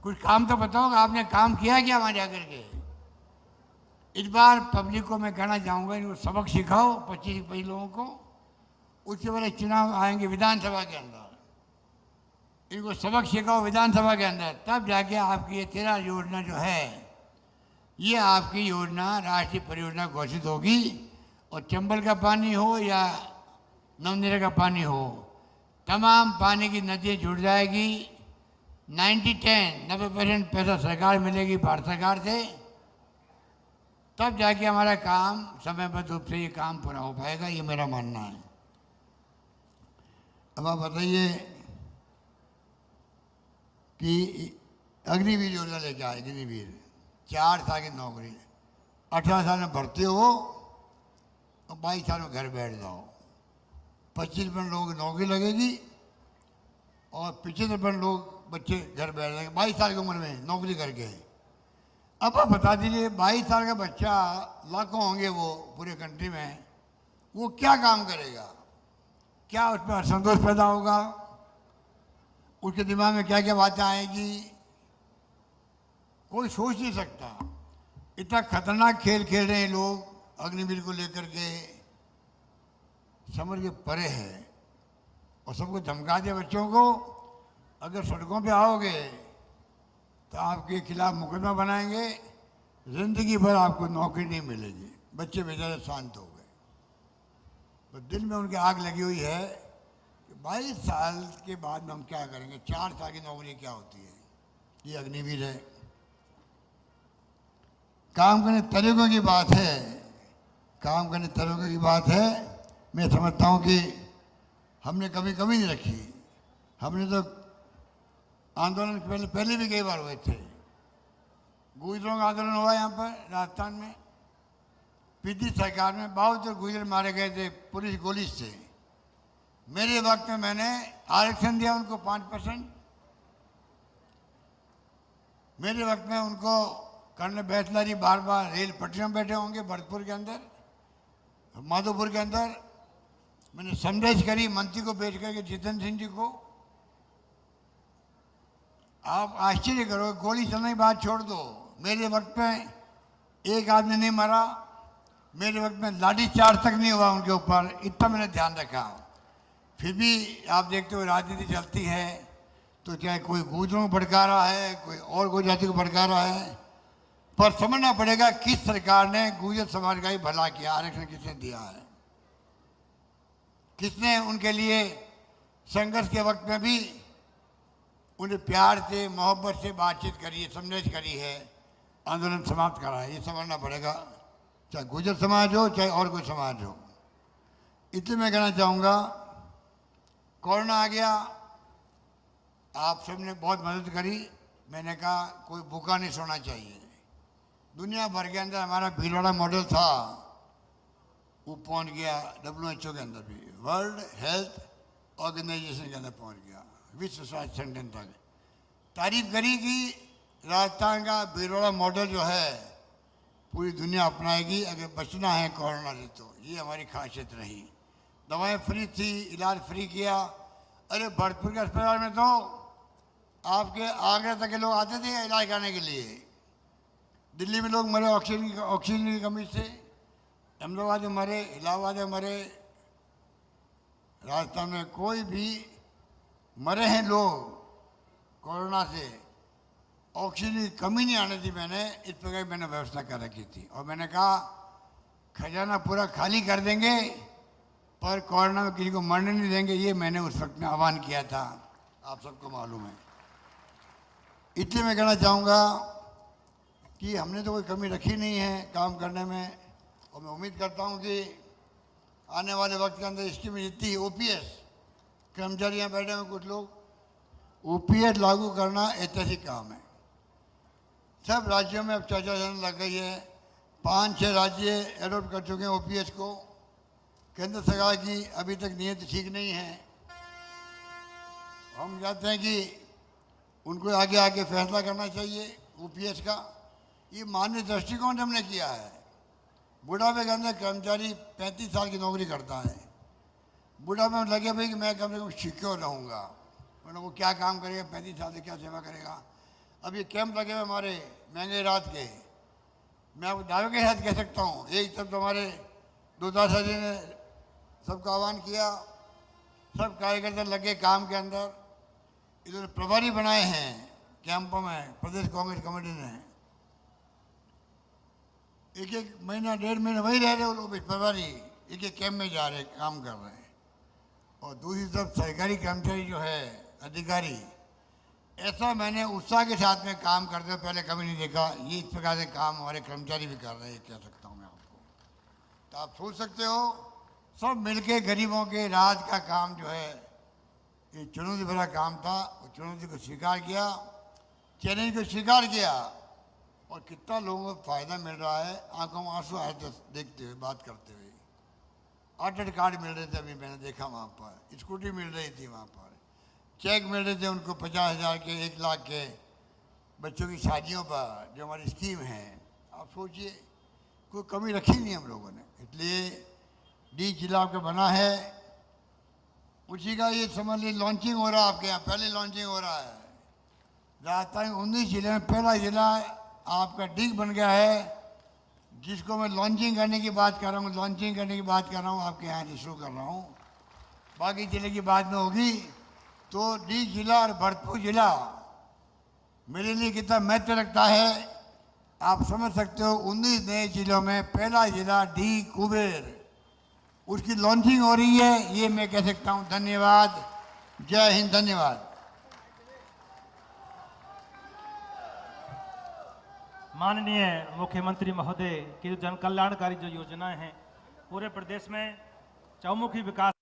कुछ काम तो बताओ आपने काम किया क्या वहाँ जाकर के। इस बार पब्लिक को मैं कहना चाहूँगा, इनको सबक सिखाओ 25 लोगों को। उसके बाद चुनाव आएंगे विधानसभा के अंदर, इनको सबक सिखाओ विधानसभा के अंदर, तब जाके आपकी ये 13 योजना जो है, ये आपकी योजना राष्ट्रीय परियोजना घोषित होगी। और चंबल का पानी हो या नवनीरा का पानी हो, तमाम पानी की नदियाँ जुड़ जाएगी। 90% पैसा सरकार मिलेगी भारत सरकार से, तब जाके हमारा काम समयबद्ध रूप से ये काम पूरा हो पाएगा। ये मेरा मानना है। अब आप बताइए कि अग्निवीर योजना लेके आए। अग्निवीर 4 साल की नौकरी, 18 साल में भर्ती हो और 22 साल में घर बैठ जाओ। 25% लोगों की नौकरी लगेगी और 75% लोग बच्चे घर बैठ जाएंगे 22 साल की उम्र में नौकरी करके। अब आप बता दीजिए 22 साल का बच्चा, लाखों होंगे वो पूरे कंट्री में, वो क्या काम करेगा? क्या उसमें असंतोष पैदा होगा? उसके दिमाग में क्या क्या बातें आएगी? कोई सोच नहीं सकता। इतना खतरनाक खेल खेल रहे हैं लोग अग्निवीर को लेकर के, समझ के परे है। और सबको धमका दिया बच्चों को, अगर सड़कों पे आओगे तो आपके खिलाफ मुकदमा बनाएंगे, जिंदगी भर आपको नौकरी नहीं मिलेगी। बच्चे बेचारे शांत हो गए, तो दिल में उनकी आग लगी हुई है कि 22 साल के बाद में हम क्या करेंगे। 4 साल की नौकरी क्या होती है? ये अग्निवीर है। काम करने तरीकों की बात है, काम करने तरीकों की बात है। मैं समझता हूँ कि हमने कभी कमी नहीं रखी। हमने तो आंदोलन पहले भी कई बार हुए थे। गुजरों का आंदोलन हुआ यहाँ पर राजस्थान में, पिछली सरकार में 72 गुजर मारे गए थे पुलिस गोली से। मेरे वक्त में मैंने आरक्षण दिया उनको 5%। मेरे वक्त में उनको कर्नल बैठला जी बार बार रेल पटरियों में बैठे होंगे, भरतपुर के अंदर, माधोपुर के अंदर। मैंने संदेश करी मंत्री को भेज करके, जितेंद्र सिंह जी को। आप आश्चर्य करो, गोली चलने की बात छोड़ दो, मेरे वक्त में एक आदमी नहीं मरा। मेरे वक्त में लाठी चार्ज तक नहीं हुआ उनके ऊपर, इतना मैंने ध्यान रखा। फिर भी आप देखते हो राजनीति चलती है तो चाहे कोई गुजरों को भड़का रहा है, कोई और कोई जाति को भड़का रहा है, पर समझना पड़ेगा किस सरकार ने गुजर समाज का ही भला किया। आरक्षण किसने दिया है? किसने उनके लिए संघर्ष के वक्त में भी उन्हें प्यार से, मोहब्बत से बातचीत करी है, समझ करी है, आंदोलन समाप्त करा है? ये समझना पड़ेगा, चाहे गुजर समाज हो चाहे और कोई समाज हो। इसलिए मैं कहना चाहूँगा, कोरोना आ गया, आप सबने बहुत मदद करी। मैंने कहा कोई भूखा नहीं सोना चाहिए। दुनिया भर के अंदर हमारा भीलवाड़ा मॉडल था, वो पहुंच गया WHO के अंदर भी, वर्ल्ड हेल्थ ऑर्गेनाइजेशन के अंदर पहुंच गया, विश्व स्वास्थ्य संगठन तक। तारीफ करी कि राजस्थान का भीलवाड़ा मॉडल जो है पूरी दुनिया अपनाएगी अगर बचना है कोरोना से। तो ये हमारी खासियत रही। दवाएं फ्री थी, इलाज फ्री किया। अरे भरतपुर के अस्पताल में तो आपके आगरा तक के लोग आते थे इलाज कराने के लिए। दिल्ली में लोग मरे ऑक्सीजन की कमी से, अहमदाबाद में मरे, इलाहाबाद में मरे, राजस्थान में कोई भी मरे हैं लोग कोरोना से। ऑक्सीजन की कमी नहीं आने दी मैंने, इस प्रकार मैंने व्यवस्था कर रखी थी। और मैंने कहा खजाना पूरा खाली कर देंगे पर कोरोना में किसी को मरने नहीं देंगे, ये मैंने उस वक्त में आह्वान किया था, आप सबको मालूम है। इसलिए मैं कहना चाहूँगा कि हमने तो कोई कमी रखी नहीं है काम करने में, और मैं उम्मीद करता हूँ कि आने वाले वक्त के अंदर स्कीम जितनी ओपीएस कर्मचारियाँ बैठे हैं कुछ लोग, ओपीएस लागू करना ऐतिहासिक काम है। सब राज्यों में अब चर्चा चलने लग गई है, 5-6 राज्य एडॉप्ट कर चुके हैं ओपीएस को। केंद्र सरकार की अभी तक नीयत ठीक नहीं है। हम चाहते हैं कि उनको आगे आगे फैसला करना चाहिए ओपीएस का। ये मान्य दृष्टिकोण हमने किया है। बुढ़ापे के अंदर कर्मचारी 35 साल की नौकरी करता है, बुढ़ापे में लगे भाई कि मैं कम से कम सिक्योर रहूँगा, वरना वो क्या काम करेगा, 35 साल से क्या सेवा करेगा। अब ये कैंप लगे हुए हमारे महंगे रात के, मैं आपको दावे के साथ कह सकता हूँ, एक तरफ तो हमारे दुर्दाशा जी ने सबका आह्वान किया, सब कार्यकर्ता लगे काम के अंदर, इधर प्रभारी बनाए हैं कैंपों में प्रदेश कांग्रेस कमेटी ने, एक महीना 1.5 महीना वही रह रहे वो लोग प्रभारी, एक कैंप में जा रहे काम कर रहे हैं। और दूसरी तरफ सरकारी कर्मचारी जो है अधिकारी, ऐसा मैंने उत्साह के साथ में काम करते हुए पहले कभी नहीं देखा। ये इस प्रकार से काम हमारे कर्मचारी भी कर रहे हैं, कह सकता हूँ मैं आपको। तो आप सोच सकते हो, सब मिलके गरीबों के राज का काम जो है, ये चुनौती भरा काम था, उस चुनौती को स्वीकार किया, चैलेंज को स्वीकार किया, और कितना लोगों को फायदा मिल रहा है। आंखों में आंसू आए थे देखते हुए, बात करते हुए। 8 कार्ड मिल रहे थे, अभी मैंने देखा वहाँ पर स्कूटी मिल रही थी, वहाँ पर चेक मिल रहे थे उनको 50,000 के, 1 लाख के, बच्चों की शादियों पर जो हमारी स्कीम है। आप सोचिए, कोई कमी रखी नहीं हम लोगों ने। इसलिए डी जिला आपका बना है, उसी का ये समझ लीजिए लॉन्चिंग हो रहा है आपके यहाँ, पहले लॉन्चिंग हो रहा है। राजस्थान 19 जिले में पहला जिला आपका डी बन गया है, जिसको मैं लॉन्चिंग करने की बात कर रहा हूँ, लॉन्चिंग करने की बात कर रहा हूँ, आपके यहाँ से शुरू कर रहा हूँ। बाकी जिले की बात में होगी। तो डी जिला और भरतपुर जिला मेरे लिए कितना महत्व रखता है आप समझ सकते हो। 19 नए जिलों में पहला जिला डी कुबेर, उसकी लॉन्चिंग हो रही है, ये मैं कह सकता हूँ। धन्यवाद, जय हिंद, धन्यवाद। माननीय मुख्यमंत्री महोदय की जो जन कल्याणकारी जो योजनाएं हैं, पूरे प्रदेश में चौमुखी विकास